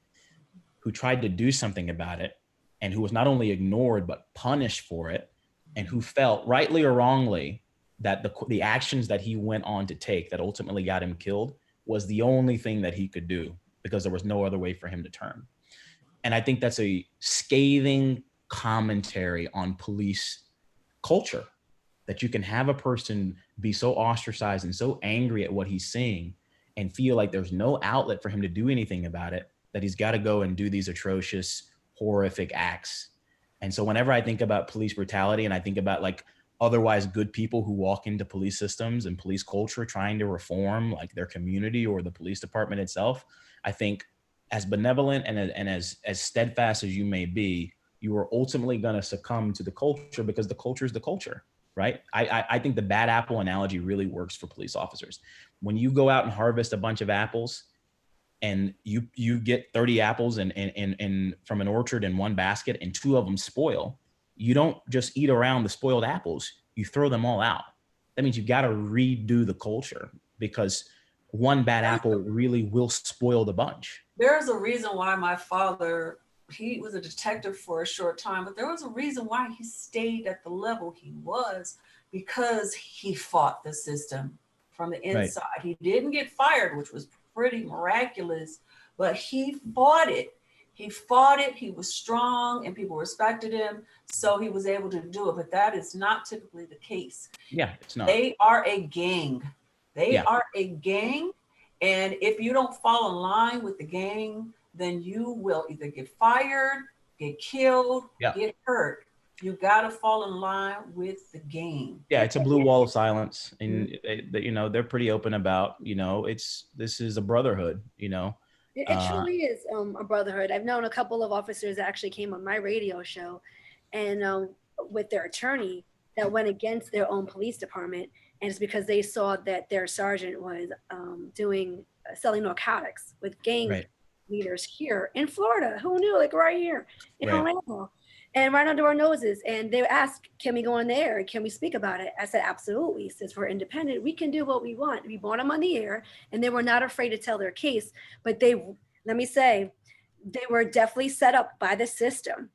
who tried to do something about it, and who was not only ignored, but punished for it, and who felt, rightly or wrongly, that the actions that he went on to take that ultimately got him killed was the only thing that he could do, because there was no other way for him to turn. And I think that's a scathing commentary on police culture, that you can have a person be so ostracized and so angry at what he's seeing and feel like there's no outlet for him to do anything about it, that he's got to go and do these atrocious, horrific acts. And so whenever I think about police brutality, and I think about like otherwise good people who walk into police systems and police culture trying to reform like their community or the police department itself, I think as benevolent and as steadfast as you may be, you are ultimately going to succumb to the culture, because the culture is the culture, right? I think the bad apple analogy really works for police officers. When you go out and harvest a bunch of apples and you get 30 apples in from an orchard in one basket and 2 of them spoil, you don't just eat around the spoiled apples, you throw them all out. That means you've got to redo the culture, because one bad apple really will spoil the bunch.
There's a reason why my father, he was a detective for a short time, but there was a reason why he stayed at the level he was, because he fought the system from the inside. Right. He didn't get fired, which was pretty miraculous, but he fought it. He fought it, he was strong, and people respected him, so he was able to do it. But that is not typically the case.
Yeah, it's not.
They are a gang. They are a gang, and if you don't fall in line with the gang, then you will either get fired, get killed, get hurt. You gotta fall in line with the gang.
Yeah, it's a blue wall of silence, and you know they're pretty open about, you know, this is a brotherhood, you know.
It truly is a brotherhood. I've known a couple of officers that actually came on my radio show, and with their attorney that went against their own police department, and it's because they saw that their sergeant was selling narcotics with gang leaders here in Florida. Who knew? Like right here in Orlando, and right under our noses. And they asked, "Can we go on the air? Can we speak about it?" I said, "Absolutely. Since we're independent, we can do what we want." We brought them on the air, and they were not afraid to tell their case. But let me say, they were definitely set up by the system,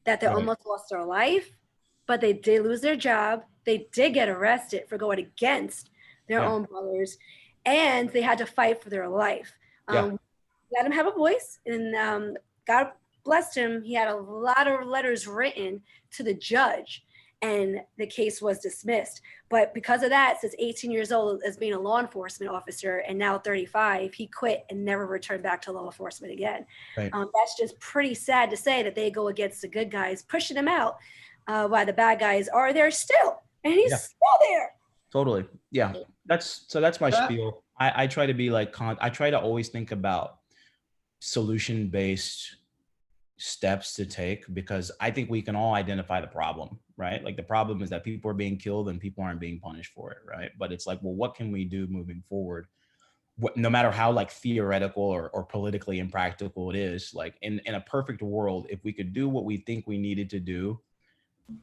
that they almost lost their life, but they did lose their job. They did get arrested for going against their own brothers, and they had to fight for their life. Let him have a voice, and God blessed him. He had a lot of letters written to the judge, and the case was dismissed. But because of that, since 18 years old as being a law enforcement officer and now 35, he quit and never returned back to law enforcement again. That's just pretty sad to say, that they go against the good guys, pushing him out while the bad guys are there still, and he's still there.
Totally. Yeah. That's my spiel. I try to be like, I try to always think about solution-based steps to take, because I think we can all identify the problem, right? Like the problem is that people are being killed and people aren't being punished for it, right? But it's like, well, what can we do moving forward? No matter how like theoretical or politically impractical it is, like in a perfect world, if we could do what we think we needed to do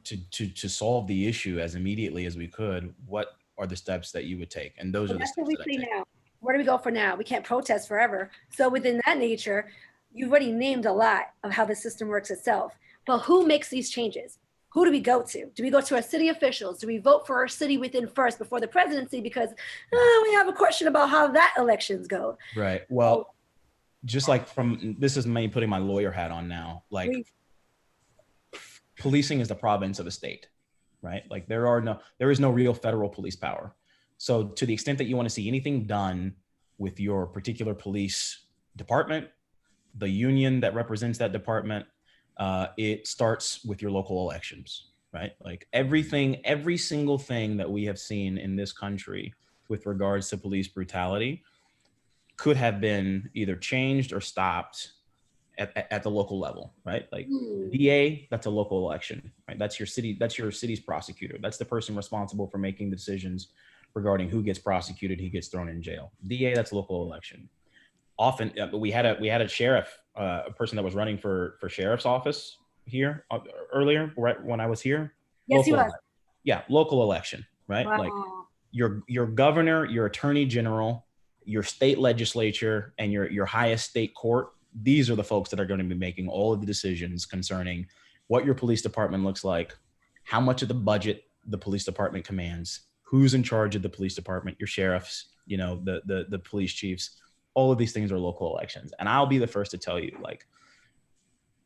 to solve the issue as immediately as we could, what are the steps that you would take? And those are the
That's
steps
what we
that I
say
take.
now. Where do we go for now? We can't protest forever. So within that nature, you've already named a lot of how the system works itself. But who makes these changes? Who do we go to? Do we go to our city officials? Do we vote for our city within first before the presidency? Because we have a question about how that elections go.
Right. Well, just like this is me putting my lawyer hat on now, like policing is the province of a state, right? Like there is no real federal police power. So to the extent that you want to see anything done with your particular police department, the union that represents that department, it starts with your local elections, right? Like every single thing that we have seen in this country with regards to police brutality could have been either changed or stopped at the local level, right? Like DA, that's a local election, right? That's your city's prosecutor. That's the person responsible for making the decisions regarding who gets prosecuted, who gets thrown in jail. DA, that's local election. Often, we had a sheriff, a person that was running for sheriff's office here earlier, right when I was here.
Yes, he was.
Yeah, local election, right?
Wow.
Like your governor, your attorney general, your state legislature, and your highest state court. These are the folks that are going to be making all of the decisions concerning what your police department looks like, how much of the budget the police department commands, who's in charge of the police department, your sheriffs, the police chiefs. All of these things are local elections. And I'll be the first to tell you, like,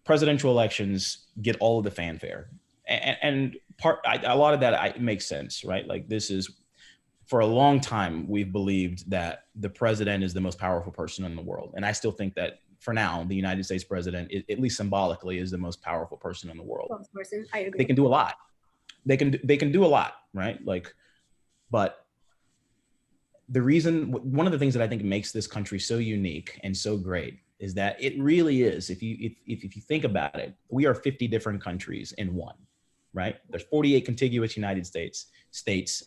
presidential elections get all of the fanfare. And a lot of that makes sense, right? Like for a long time, we've believed that the president is the most powerful person in the world. And I still think that for now, the United States president, at least symbolically, is the most powerful person in the world.
I agree.
They can do a lot. They can do a lot, right? Like, but one of the things that I think makes this country so unique and so great is that it really is, if you think about it, we are 50 different countries in one, right? There's 48 contiguous United States,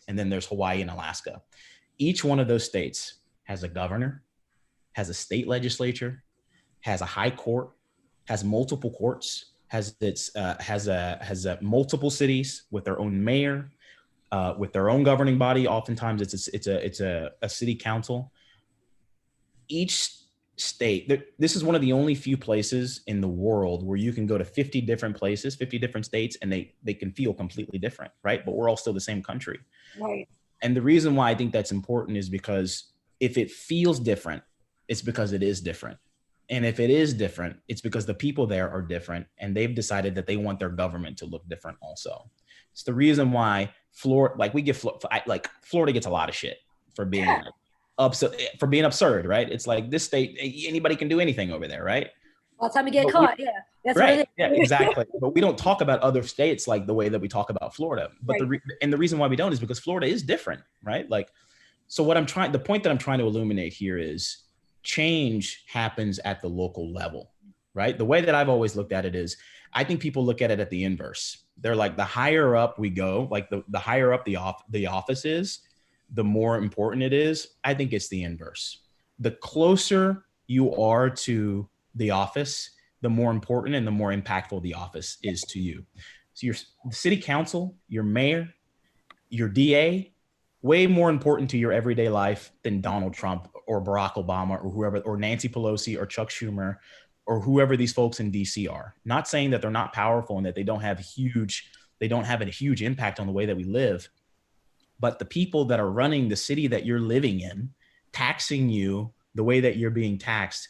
and then there's Hawaii and Alaska. Each one of those states has a governor, has a state legislature, has a high court, has multiple courts, has multiple cities with their own mayor, with their own governing body. Oftentimes it's a city council. Each state, this is one of the only few places in the world where you can go to 50 different places, 50 different states, and they can feel completely different, right? But we're all still the same country.
Right.
And the reason why I think that's important is because if it feels different, it's because it is different. And if it is different, it's because the people there are different and they've decided that they want their government to look different also. It's the reason why Florida gets a lot of shit for being absurd, right? It's like this state, anybody can do anything over there, right?
By the time you get caught, that's
right.
What
Yeah, exactly. But we don't talk about other states like the way that we talk about Florida. But
right.
the reason why we don't is because Florida is different, right? Like, so the point that I'm trying to illuminate here is change happens at the local level, right? The way that I've always looked at it is, I think people look at it at the inverse. They're like, the higher up we go, like the higher up the office is, the more important it is. I think it's the inverse. The closer you are to the office, the more important and the more impactful the office is to you. So your city council, your mayor, your DA, way more important to your everyday life than Donald Trump or Barack Obama or whoever, or Nancy Pelosi or Chuck Schumer or whoever these folks in DC are. Not saying that they're not powerful and that they don't have a huge impact on the way that we live, but the people that are running the city that you're living in, taxing you the way that you're being taxed,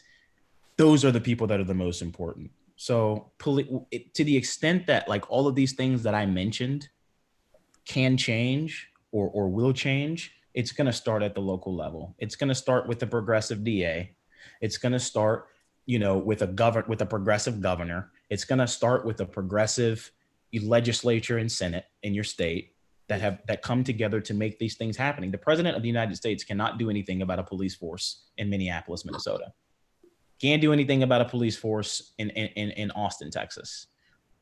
those are the people that are the most important. So to the extent that like all of these things that I mentioned can change or will change, it's going to start at the local level. It's going to start with the progressive DA. It's going to start, with a progressive governor. It's going to start with a progressive legislature and Senate in your state that come together to make these things happening. The president of the United States cannot do anything about a police force in Minneapolis, Minnesota. Can't do anything about a police force in Austin, Texas.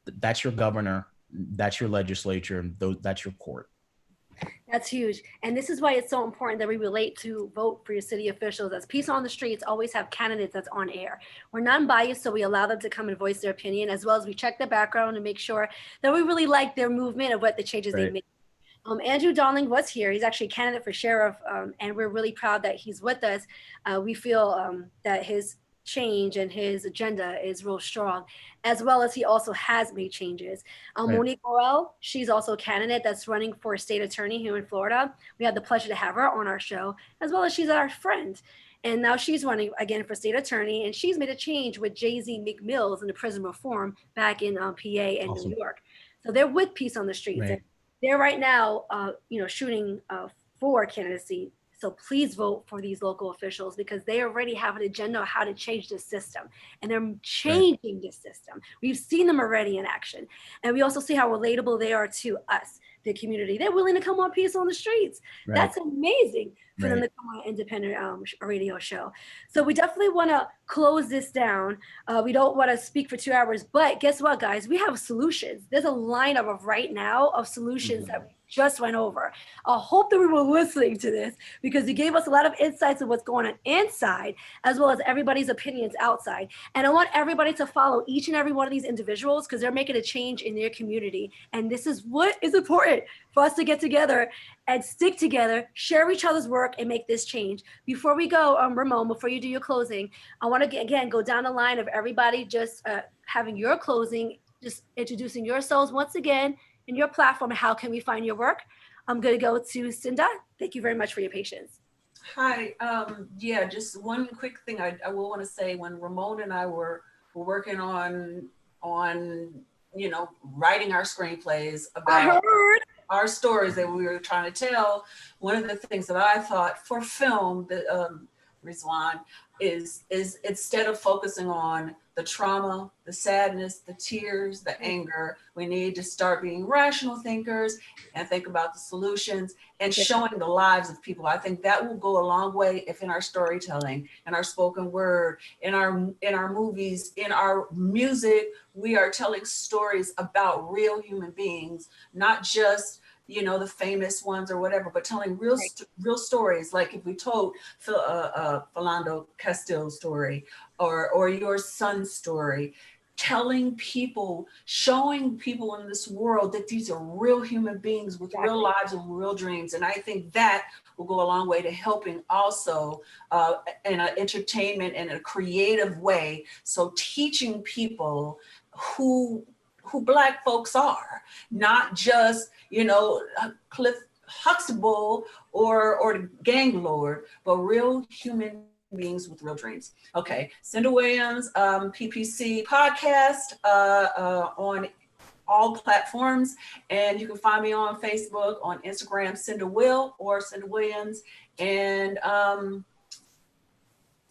That's your governor. That's your legislature. That's your court.
That's huge. And this is why it's so important that we relate to vote for your city officials. As Peace on the Streets always have candidates that's on air. We're non-biased, so we allow them to come and voice their opinion, as well as we check their background and make sure that we really like their movement of what the changes they make. Andrew Darling was here. He's actually a candidate for sheriff, and we're really proud that he's with us. We feel that his change and his agenda is real strong, as well as he also has made changes. Monique Orell, she's also a candidate that's running for state attorney here in Florida. We had the pleasure to have her on our show, as well as she's our friend. And now she's running again for state attorney, and she's made a change with Jay-Z McMills in the prison reform back in PA and New York. So they're with Peace on the Streets. And they're right now, shooting for candidacy. So please vote for these local officials because they already have an agenda on how to change the system, and they're changing the system. We've seen them already in action, and we also see how relatable they are to us, the community. They're willing to come on Peace on the Streets. That's amazing for them to come on an independent radio show. So we definitely want to close this down. We don't want to speak for 2 hours, but guess what, guys? We have solutions. There's a lineup of right now of solutions that we just went over. I hope that we were listening to this because it gave us a lot of insights of what's going on inside, as well as everybody's opinions outside. And I want everybody to follow each and every one of these individuals because they're making a change in their community. And this is what is important for us to get together and stick together, share each other's work, and make this change. Before we go, Ramon, before you do your closing, I want to, again, go down the line of everybody just having your closing, just introducing yourselves once again, in your platform, how can we find your work? I'm going to go to Cinda. Thank you very much for your patience.
Hi, just one quick thing I will want to say. When Ramon and I were working on writing our screenplays about our stories that we were trying to tell, one of the things that I thought for film, that Rizwan, is instead of focusing on the trauma, the sadness, the tears, the anger, we need to start being rational thinkers and think about the solutions and showing the lives of people. I think that will go a long way if in our storytelling, in our spoken word, in our movies, in our music, we are telling stories about real human beings, not just the famous ones or whatever, but telling real stories. Like if we told Philando Castile's story or your son's story, telling people, showing people in this world that these are real human beings with real lives and real dreams. And I think that will go a long way to helping also in an entertainment and a creative way. So teaching people who Black folks are, not just, Cliff Huxtable or the gang lord, but real human beings with real dreams. Okay, Cinda Williams, PPC podcast on all platforms, and you can find me on Facebook, on Instagram, Cinda Will or Cinda Williams, and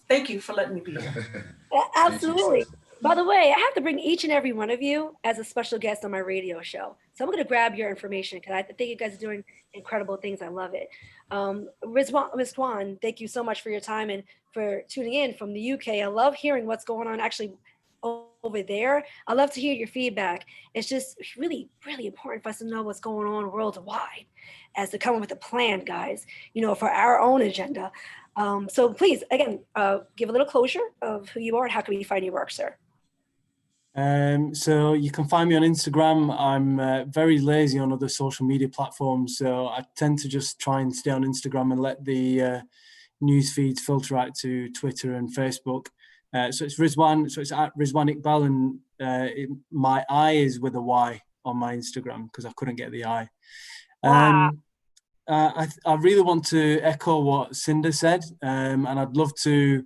thank you for letting me be here.
Absolutely. By the way, I have to bring each and every one of you as a special guest on my radio show. So I'm going to grab your information because I think you guys are doing incredible things. I love it. Rizwan, thank you so much for your time and for tuning in from the UK. I love hearing what's going on actually over there. I love to hear your feedback. It's just really, really important for us to know what's going on worldwide as to come up with a plan, guys, for our own agenda. So please, again, give a little closure of who you are and how can we find your work, sir?
So you can find me on Instagram. I'm very lazy on other social media platforms, so I tend to just try and stay on Instagram and let the news feeds filter out to Twitter and Facebook. So it's Rizwan, so it's at Rizwan Iqbal, and my I is with a Y on my Instagram because I couldn't get the I.
Wow.
I really want to echo what Cinda said, and I'd love to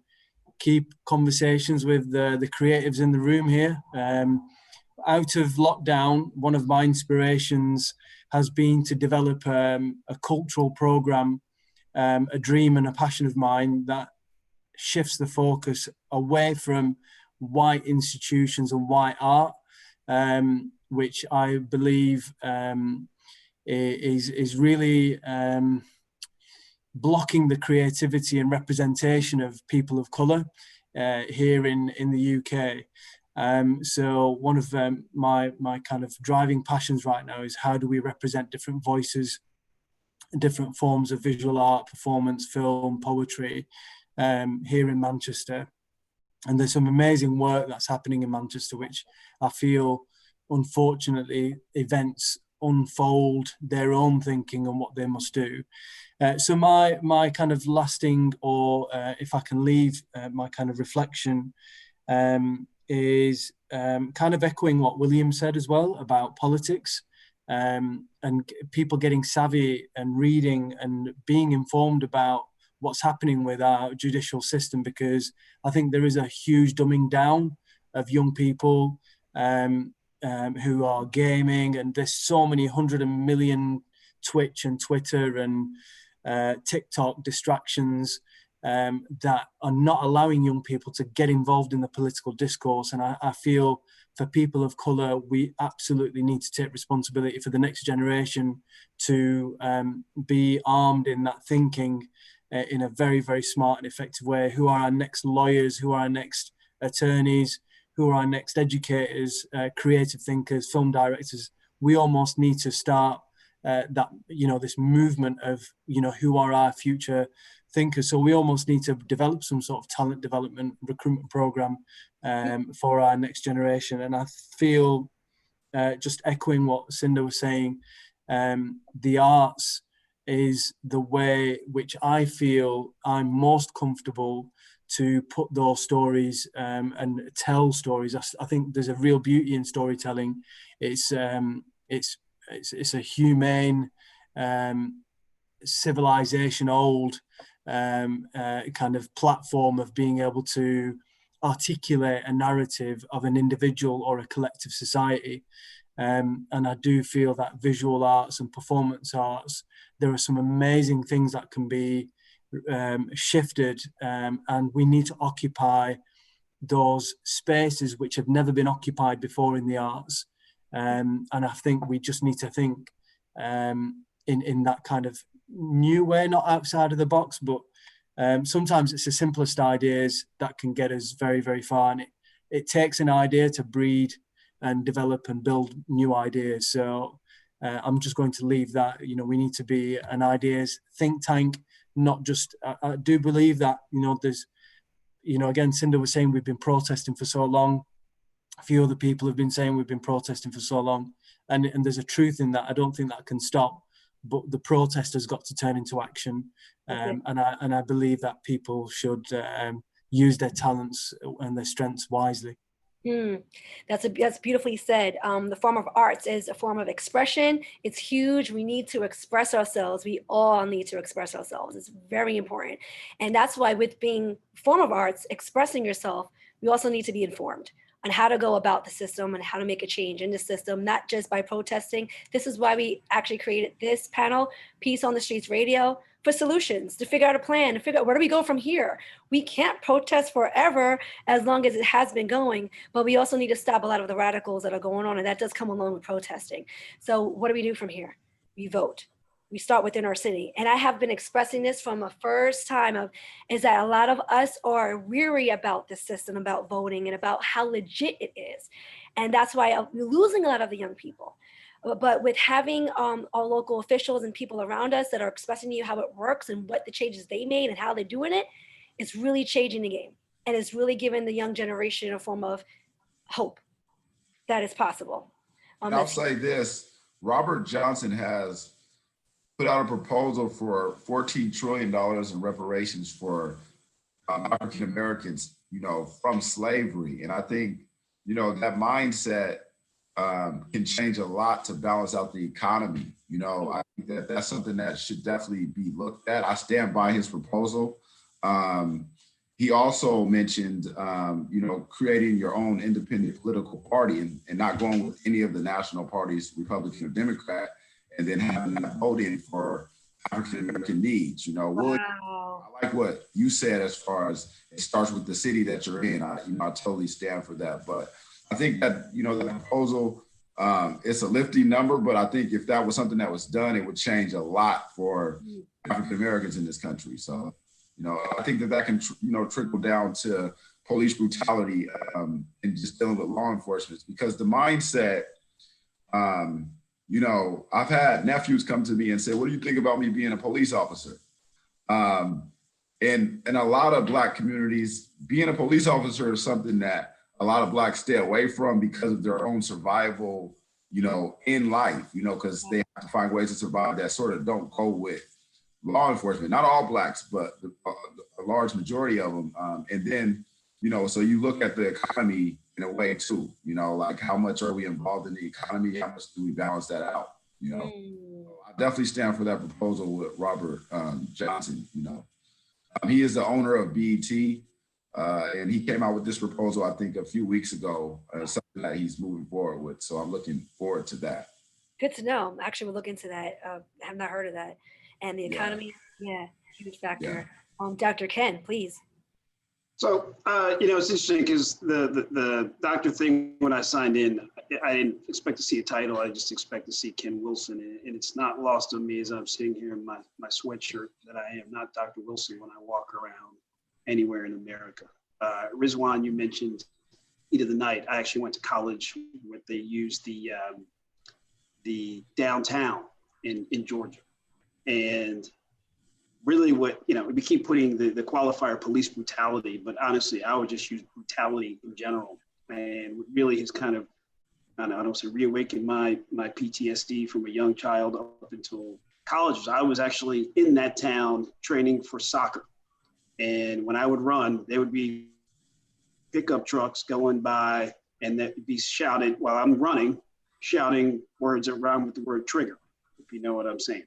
keep conversations with the creatives in the room here. Out of lockdown, one of my inspirations has been to develop a cultural program, a dream and a passion of mine that shifts the focus away from white institutions and white art, which I believe is really blocking the creativity and representation of people of colour here in the UK. So one of my kind of driving passions right now is how do we represent different voices different forms of visual art, performance, film, poetry here in Manchester. And there's some amazing work that's happening in Manchester, which I feel, unfortunately, events unfold their own thinking on what they must do. So my kind of lasting, or if I can leave my kind of reflection, is kind of echoing what William said as well about politics, and people getting savvy and reading and being informed about what's happening with our judicial system, because I think there is a huge dumbing down of young people who are gaming, and there's so many 100 million Twitch and Twitter and TikTok distractions that are not allowing young people to get involved in the political discourse. And I feel for people of colour, we absolutely need to take responsibility for the next generation to be armed in that thinking in a very, very smart and effective way. Who are our next lawyers? Who are our next attorneys? Who are our next educators, creative thinkers, film directors? We almost need to start that, this movement of, who are our future thinkers. So we almost need to develop some sort of talent development recruitment program for our next generation. And I feel, just echoing what Cinda was saying, the arts is the way which I feel I'm most comfortable to put those stories and tell stories. I think there's a real beauty in storytelling. It's a humane, civilization old kind of platform of being able to articulate a narrative of an individual or a collective society. And I do feel that visual arts and performance arts, there are some amazing things that can be shifted, and we need to occupy those spaces which have never been occupied before in the arts. And I think we just need to think in that kind of new way, not outside of the box, but sometimes it's the simplest ideas that can get us very, very far. And it takes an idea to breed and develop and build new ideas. So I'm just going to leave that, we need to be an ideas think tank, not just, I do believe that, there's, again, Cinda was saying we've been protesting for so long. A few other people have been saying we've been protesting for so long. And there's a truth in that. I don't think that can stop, but the protest has got to turn into action. And I believe that people should use their talents and their strengths wisely.
That's beautifully said. The form of arts is a form of expression. It's huge. We need to express ourselves. We all need to express ourselves. It's very important. And that's why with being form of arts, expressing yourself, we also need to be informed on how to go about the system and how to make a change in the system, not just by protesting. This is why we actually created this panel, Peace on the Streets Radio, for solutions, to figure out a plan, to figure out where do we go from here. We can't protest forever as long as it has been going, but we also need to stop a lot of the radicals that are going on, and that does come along with protesting. So what do we do from here? We vote. We start within our city. And I have been expressing this from the first time is that a lot of us are weary about the system, about voting, and about how legit it is. And that's why we're losing a lot of the young people. But with having our local officials and people around us that are expressing to you how it works and what the changes they made and how they're doing it, it's really changing the game. And it's really giving the young generation a form of hope that it's possible.
And I'll say this, Robert Johnson has put out a proposal for $14 trillion in reparations for African Americans, from slavery. And I think, that mindset can change a lot to balance out the economy. I think that's something that should definitely be looked at. I stand by his proposal. He also mentioned, creating your own independent political party and not going with any of the national parties, Republican or Democrat, and then having that vote in for African American needs. William, I like what you said as far as it starts with the city that you're in. I totally stand for that. But I think that, the proposal, it's a lifting number, but I think if that was something that was done, it would change a lot for African Americans in this country. So, I think that can, trickle down to police brutality and just dealing with law enforcement, because the mindset you know, I've had nephews come to me and say, what do you think about me being a police officer? In a lot of Black communities, being a police officer is something that a lot of Blacks stay away from because of their own survival, you know, in life, you know, because they have to find ways to survive that sort of don't go with law enforcement. Not all Blacks, but a large majority of them. And then, you know, so you look at the economy in a way too, you know, like how much are we involved in the economy? How much do we balance that out? You know, I definitely stand for that proposal with Robert Johnson, you know. He is the owner of BET, and he came out with this proposal, I think, a few weeks ago, something that he's moving forward with. So I'm looking forward to that.
Good to know. Actually, we'll look into that. Have not heard of that. And the economy, yeah, huge factor. Dr. Ken, please.
So, you know, it's interesting because the doctor thing, when I signed in, I didn't expect to see a title. I just expect to see Ken Wilson. And it's not lost on me as I'm sitting here in my sweatshirt that I am not Dr. Wilson when I walk around anywhere in America. Rizwan, you mentioned Heat of the Night. I actually went to college where they used the downtown in Georgia. And really what, you know, we keep putting the qualifier police brutality, but honestly, I would just use brutality in general. And what really has kind of, I don't say reawakened my PTSD from a young child up until college. I was actually in that town training for soccer. And when I would run, there would be pickup trucks going by and they'd be shouted while I'm running, shouting words that rhyme with the word trigger, if you know what I'm saying.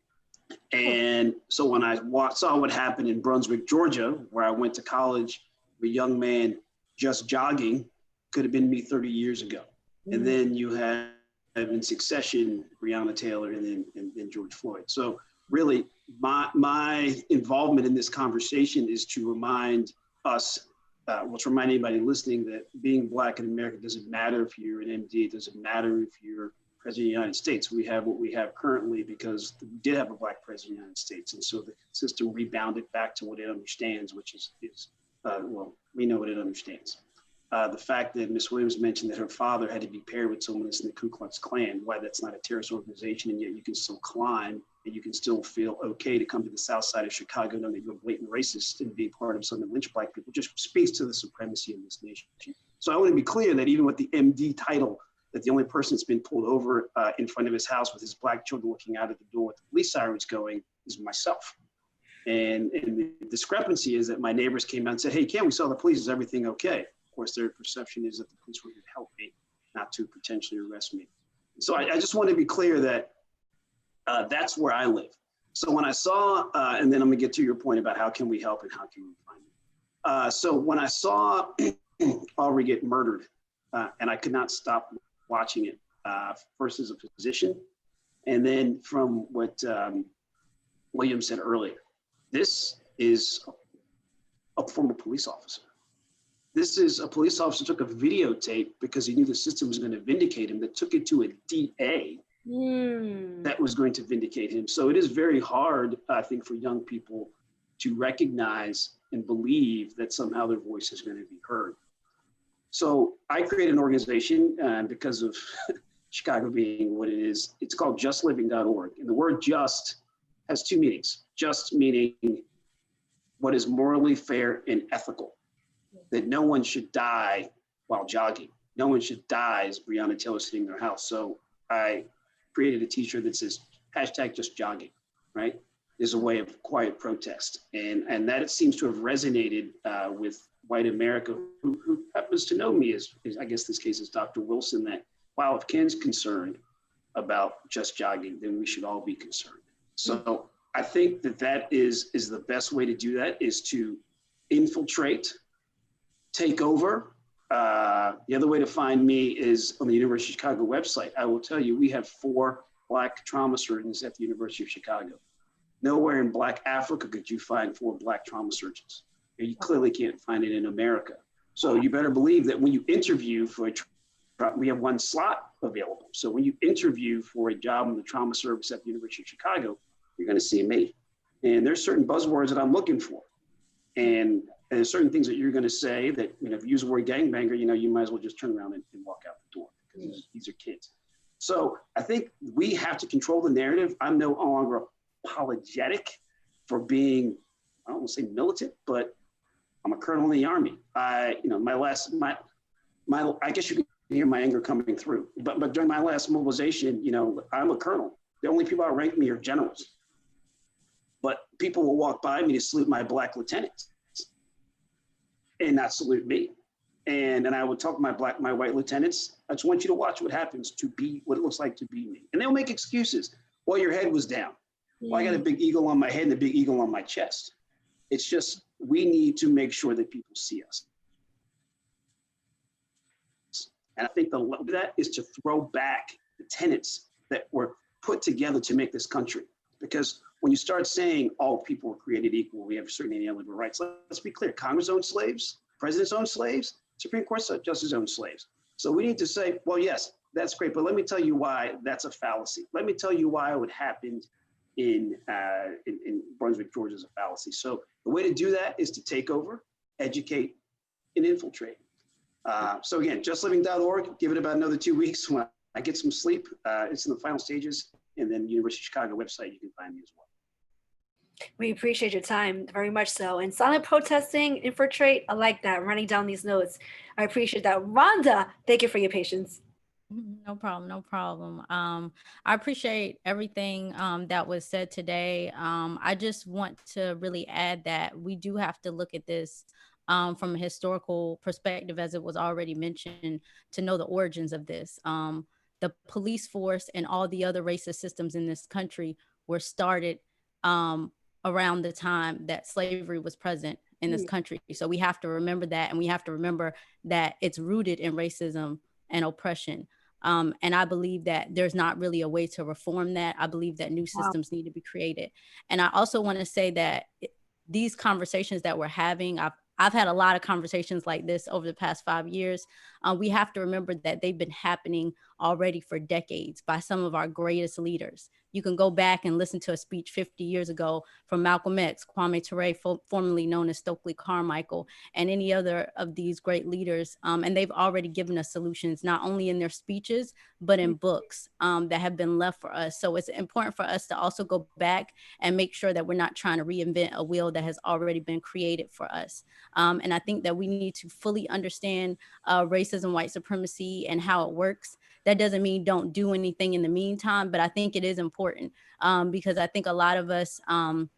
And so when I saw what happened in Brunswick, Georgia, where I went to college, a young man just jogging could have been me 30 years ago. And then you have in succession, Breonna Taylor and then George Floyd. So really my involvement in this conversation is to remind us, well, to remind anybody listening that being Black in America doesn't matter if you're an MD, it doesn't matter if you're President of the United States. We have what we have currently because we did have a Black President of the United States. And so the system rebounded back to what it understands, which is well, we know what it understands. The fact that Ms. Williams mentioned that her father had to be paired with someone that's in the Ku Klux Klan, why that's not a terrorist organization, and yet you can still climb and you can still feel okay to come to the south side of Chicago knowing that you're a blatant racist and be part of something that lynch Black people just speaks to the supremacy of this nation. So I want to be clear that even with the MD title, that the only person that's been pulled over in front of his house with his Black children looking out at the door with the police sirens going is myself. And the discrepancy is that my neighbors came out and said, hey, Ken, we saw the police, is everything okay? Of course, their perception is that the police were here to help me, not to potentially arrest me. So I just want to be clear that that's where I live. So when I saw, and then I'm gonna get to your point about how can we help and how can we find it. So when I saw Aubrey get murdered, and I could not stop watching it, first as a physician, and then from what William said earlier, this is a former police officer. This is a police officer took a videotape because he knew the system was going to vindicate him, that took it to a DA that was going to vindicate him. So it is very hard, I think, for young people to recognize and believe that somehow their voice is going to be heard. So I created an organization because of Chicago being what it is. It's called justliving.org. And the word just has two meanings. Just meaning what is morally fair and ethical. That no one should die while jogging. No one should die as Breonna Taylor sitting in their house. So I created a t-shirt that says #JustJogging, right? Is a way of quiet protest. And that it seems to have resonated with white America, who happens to know me as I guess this case is Dr. Wilson, that while if Ken's concerned about just jogging, then we should all be concerned. So I think that is the best way to do that, is to infiltrate, take over. The other way to find me is on the University of Chicago website. I will tell you, we have 4 Black trauma surgeons at the University of Chicago. Nowhere in Black Africa could you find 4 Black trauma surgeons. You clearly can't find it in America. So you better believe that when you interview for we have 1 slot available. So when you interview for a job in the trauma service at the University of Chicago, you're going to see me. And there's certain buzzwords that I'm looking for. And there's certain things that you're going to say that, you know, if you use the word gangbanger, you know, you might as well just turn around and walk out the door because these are kids. So I think we have to control the narrative. I'm no longer apologetic for being, I don't want to say militant, but I'm a colonel in the Army. I guess you can hear my anger coming through. But during my last mobilization, I'm a colonel. The only people that rank me are generals. But people will walk by me to salute my black lieutenants and not salute me. And I would talk to my white lieutenants. I just want you to watch what happens to be what it looks like to be me. And they'll make excuses. Well, your head was down. Well, I got a big eagle on my head and a big eagle on my chest. It's just, we need to make sure that people see us. And I think the love of that is to throw back the tenets that were put together to make this country. Because when you start saying all people were created equal, we have certain inalienable rights. Let's be clear, Congress owned slaves, presidents owned slaves, Supreme Court justices owned slaves. So we need to say, well, yes, that's great, but let me tell you why that's a fallacy. Let me tell you why what happened in Brunswick, Georgia is a fallacy. So the way to do that is to take over, educate, and infiltrate. So again, justliving.org, give it about another 2 weeks when I get some sleep. It's in the final stages, and then University of Chicago website, you can find me as well.
We appreciate your time very much so. And silent protesting, infiltrate, I like that, running down these notes. I appreciate that. Rhonda, thank you for your patience.
No problem, no problem. I appreciate everything that was said today. I just want to really add that we do have to look at this from a historical perspective, as it was already mentioned, to know the origins of this. The police force and all the other racist systems in this country were started around the time that slavery was present in this country. So we have to remember that, and we have to remember that it's rooted in racism and oppression. And I believe that there's not really a way to reform that. I believe that new systems need to be created. And I also want to say that these conversations that we're having, I've had a lot of conversations like this over the past 5 years. We have to remember that they've been happening already for decades by some of our greatest leaders. You can go back and listen to a speech 50 years ago from Malcolm X, Kwame Ture, formerly known as Stokely Carmichael, and any other of these great leaders. And they've already given us solutions, not only in their speeches, but in books that have been left for us. So it's important for us to also go back and make sure that we're not trying to reinvent a wheel that has already been created for us. And I think that we need to fully understand racism, white supremacy, and how it works. That doesn't mean don't do anything in the meantime, but I think it is important because I think a lot of us are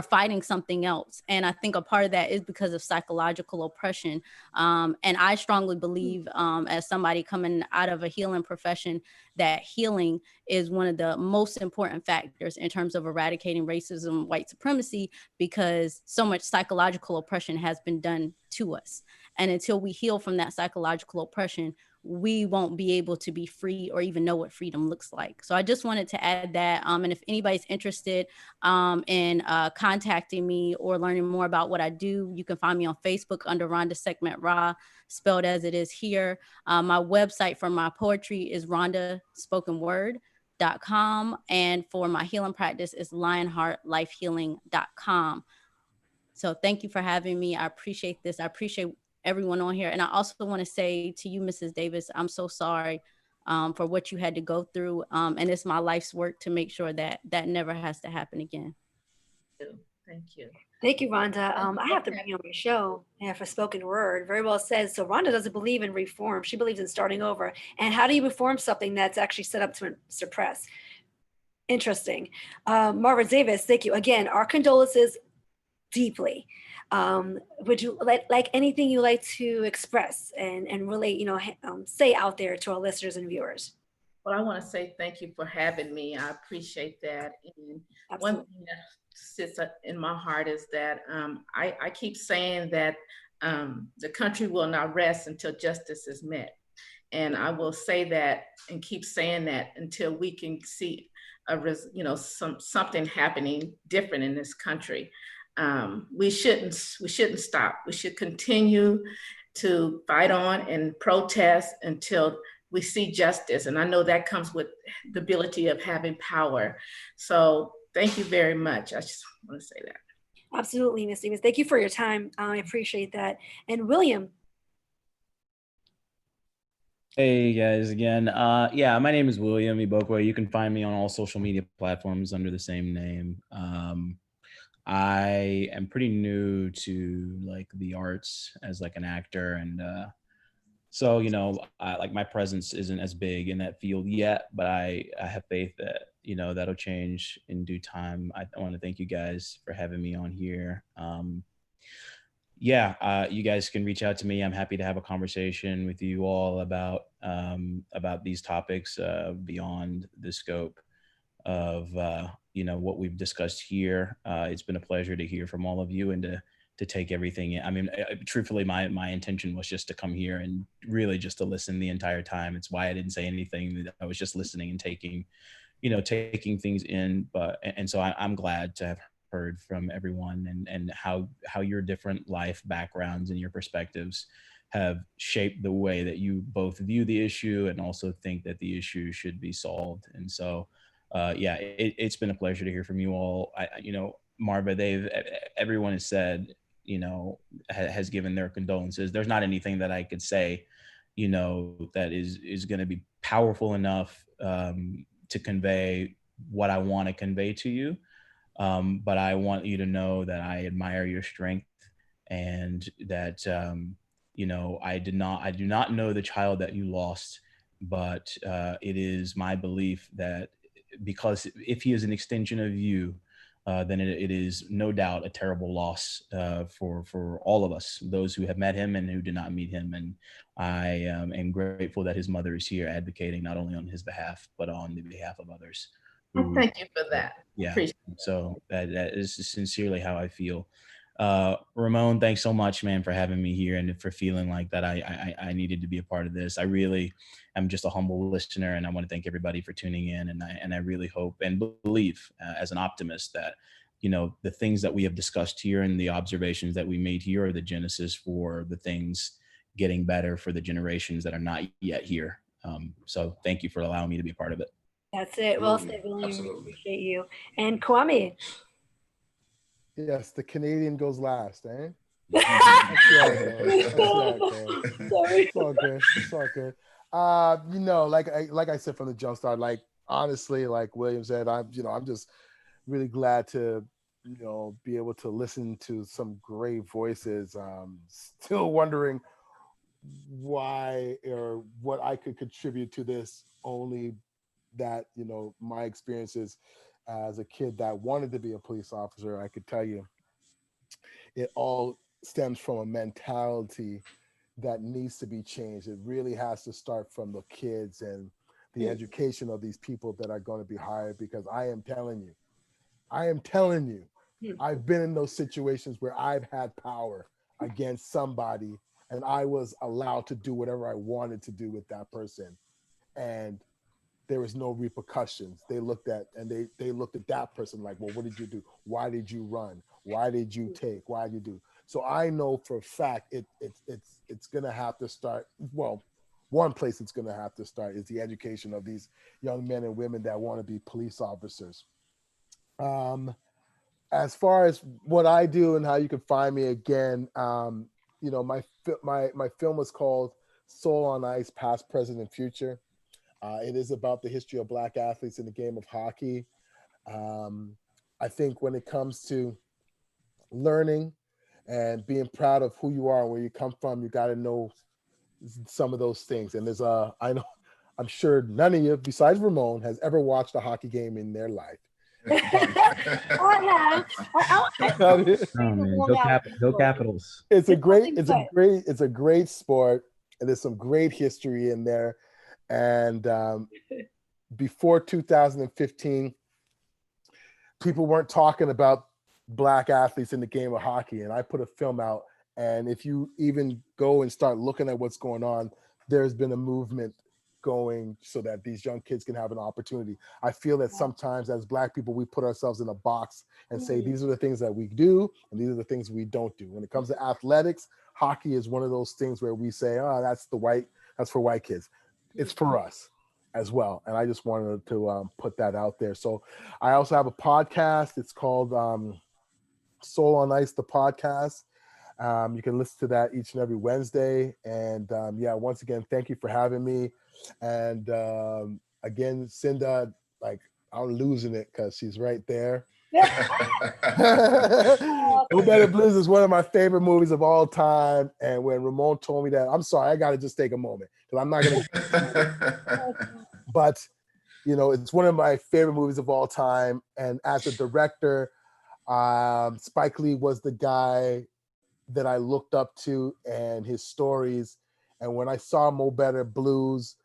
fighting something else. And I think a part of that is because of psychological oppression. And I strongly believe, as somebody coming out of a healing profession, that healing is one of the most important factors in terms of eradicating racism, white supremacy, because so much psychological oppression has been done to us. And until we heal from that psychological oppression, we won't be able to be free or even know what freedom looks like. So I just wanted to add that. And if anybody's interested in contacting me or learning more about what I do, you can find me on Facebook under Rhonda Segment Ra, spelled as it is here. My website for my poetry is rhondaspokenword.com. And for my healing practice is lionheartlifehealing.com. So thank you for having me. I appreciate this. I appreciate everyone on here. And I also want to say to you, Mrs. Davis, I'm so sorry for what you had to go through. And it's my life's work to make sure that that never has to happen again.
Thank you.
Thank you, Rhonda. I have to bring you on my show for spoken word. Very well said. So Rhonda doesn't believe in reform. She believes in starting over. And how do you reform something that's actually set up to suppress? Interesting. Marvin Davis, thank you. Again, our condolences deeply. Would you like anything you like to express and really, say out there to our listeners and viewers?
Well, I want to say thank you for having me. I appreciate that. And
Absolutely.
one thing that sits in my heart is that I keep saying that the country will not rest until justice is met. And I will say that and keep saying that until we can see something happening different in this country. We shouldn't stop. We should continue to fight on and protest until we see justice. And I know that comes with the ability of having power. So thank you very much. I just want to say that.
Absolutely, Ms. Davis. Thank you for your time. I appreciate that. And William.
Hey guys again. Yeah, my name is William Ibokwe. You can find me on all social media platforms under the same name. I am pretty new to like the arts as like an actor, and so like my presence isn't as big in that field yet, but I have faith that that'll change in due time. I want to thank you guys for having me on here. Yeah, you guys can reach out to me. I'm happy to have a conversation with you all about these topics beyond the scope of what we've discussed here. It's been a pleasure to hear from all of you and to take everything in. I mean, truthfully, my intention was just to come here and really just to listen the entire time. It's why I didn't say anything. I was just listening and taking things in. And so I'm glad to have heard from everyone and how your different life backgrounds and your perspectives have shaped the way that you both view the issue and also think that the issue should be solved. And so yeah, it's been a pleasure to hear from you all. Marva, everyone has said, has given their condolences. There's not anything that I could say, that is going to be powerful enough to convey what I want to convey to you. But I want you to know that I admire your strength and that, I do not know the child that you lost, but it is my belief that because if he is an extension of you, then it is no doubt a terrible loss for all of us, those who have met him and who did not meet him. And I am grateful that his mother is here advocating not only on his behalf, but on the behalf of others.
Well, thank you for that.
Yeah.
Appreciate
So that is sincerely how I feel. Ramon, thanks so much, man, for having me here and for feeling like that I needed to be a part of this. I really am just a humble listener, and I want to thank everybody for tuning in. And I really hope and believe, as an optimist, that the things that we have discussed here and the observations that we made here are the genesis for the things getting better for the generations that are not yet here. So thank you for allowing me to be a part of it.
That's it. Well said, William. We appreciate you. And Kwame.
Yes, the Canadian goes last, eh?
Sorry.
It's all good. It's all good. Like I said from the jump start, like honestly, like William said, I'm just really glad to be able to listen to some great voices. Still wondering why or what I could contribute to this, only that my experiences as a kid that wanted to be a police officer. I could tell you it all stems from a mentality that needs to be changed. It really has to start from the kids and the education of these people that are going to be hired, because I am telling you, I've been in those situations where I've had power against somebody and I was allowed to do whatever I wanted to do with that person. And there was no repercussions. They looked at that person like, well, what did you do? Why did you run? Why did you take? Why did you do? So I know for a fact it's gonna have to start. Well, one place it's gonna have to start is the education of these young men and women that want to be police officers. As far as what I do and how you can find me again, my film was called Soul on Ice: Past, Present, and Future. It is about the history of Black athletes in the game of hockey. I think when it comes to learning and being proud of who you are and where you come from, you got to know some of those things. And I'm sure none of you, besides Ramon, has ever watched a hockey game in their life.
I have.
Go Capitals.
It's a great sport, and there's some great history in there. And before 2015, people weren't talking about Black athletes in the game of hockey. And I put a film out, and if you even go and start looking at what's going on, there's been a movement going so that these young kids can have an opportunity. I feel that sometimes as Black people, we put ourselves in a box and say, these are the things that we do, and these are the things we don't do. When it comes to athletics, hockey is one of those things where we say, oh, that's for white kids. It's for us as well. And I just wanted to put that out there. So I also have a podcast. It's called Soul on Ice, the podcast. You can listen to that each and every Wednesday. And yeah, once again, thank you for having me. And again, Cinda, like, I'm losing it because she's right there. No Better Blues is one of my favorite movies of all time. And when Ramon told me that, I'm sorry, I got to just take a moment because I'm not going to. But, you know, it's one of my favorite movies of all time. And as a director, Spike Lee was the guy that I looked up to and his stories. And when I saw Mo Better Blues,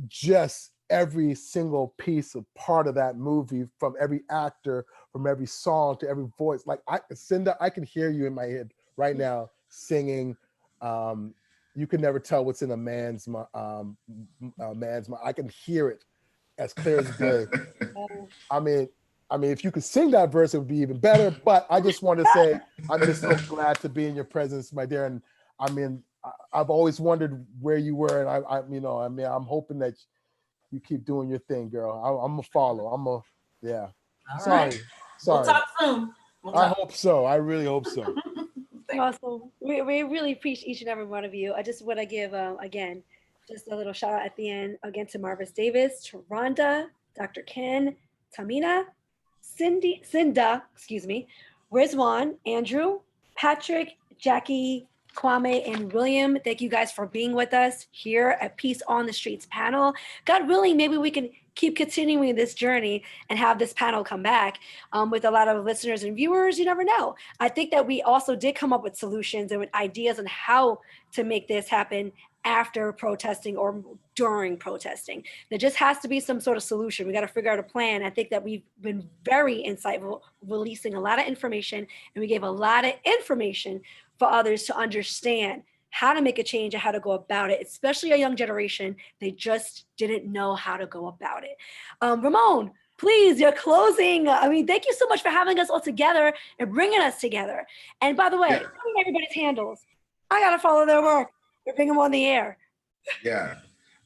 just every single piece of part of that movie, from every actor, from every song to every voice, like Cinda, I can hear you in my head right now singing. You can never tell what's in a man's mind. I can hear it as clear as day. I mean, if you could sing that verse, it would be even better. But I just want to say, I'm just so glad to be in your presence, my dear. And I mean, I've always wondered where you were, and I'm hoping that you keep doing your thing, girl. I'm a follow. Yeah.
All
Sorry.
right. We'll talk soon.
I hope so. I really hope so.
Awesome. We really appreciate each and every one of you. I just want to give, again, just a little shout out at the end, again, to Marvin Davis, to Rhonda, Dr. Ken, Tamina, Cinda, Rizwan, Andrew, Patrick, Jackie, Kwame, and William. Thank you guys for being with us here at Peace on the Streets panel. God willing, maybe we can keep continuing this journey and have this panel come back with a lot of listeners and viewers. You never know. I think that we also did come up with solutions and with ideas on how to make this happen after protesting or during protesting. There just has to be some sort of solution. We got to figure out a plan. I think that we've been very insightful, releasing a lot of information, and we gave a lot of information for others to understand how to make a change and how to go about it, especially a young generation. They just didn't know how to go about it. Ramon, please, your closing. Thank you so much for having us all together and bringing us together. And by the way, everybody's handles. I got to follow their work. We're bringing them on the air.
Yeah.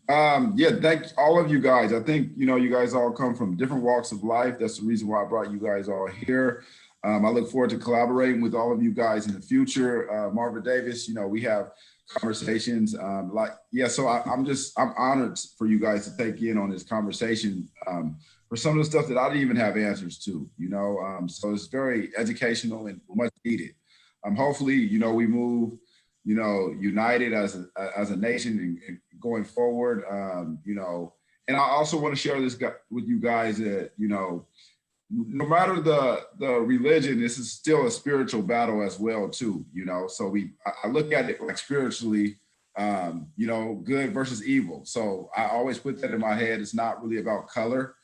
Thank all of you guys. I think, you guys all come from different walks of life. That's the reason why I brought you guys all here. I look forward to collaborating with all of you guys in the future. Marvin Davis, we have conversations so I'm honored for you guys to take in on this conversation for some of the stuff that I didn't even have answers to, so it's very educational and much needed. Hopefully, we move, united as a nation and going forward, and I also want to share this with you guys that, no matter the religion, this is still a spiritual battle as well too, so I look at it like spiritually, good versus evil. So I always put that in my head. It's not really about color.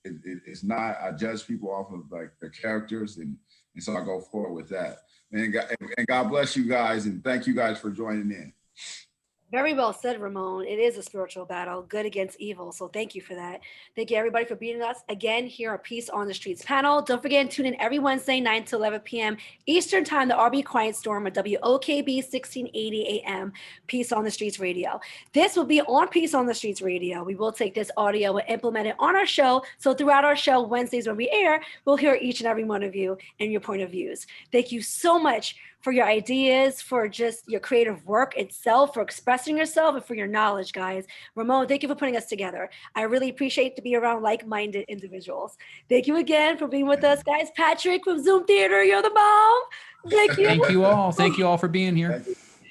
It's not, I judge people off of like their characters, and so I go forward with that. And God bless you guys, and thank you guys for joining in.
Very well said, Ramon. It is a spiritual battle, good against evil. So thank you for that. Thank you, everybody, for being with us again here at Peace on the Streets panel. Don't forget to tune in every Wednesday, 9 to 11 p.m. Eastern Time, the RB Quiet Storm at WOKB 1680 AM, Peace on the Streets Radio. This will be on Peace on the Streets Radio. We will take this audio and implement it on our show. So throughout our show, Wednesdays when we air, we'll hear each and every one of you and your point of views. Thank you so much for your ideas, for just your creative work itself, for expressing yourself, and for your knowledge, guys. Ramon, thank you for putting us together. I really appreciate to be around like-minded individuals. Thank you again for being with us, guys. Patrick from Zoom Theater, you're the bomb. Thank you.
Thank you all. Thank you all for being here.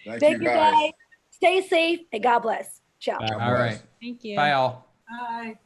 Thank you guys.
Stay safe and God bless. Ciao.
All right.
Thank you.
Bye all.
Bye.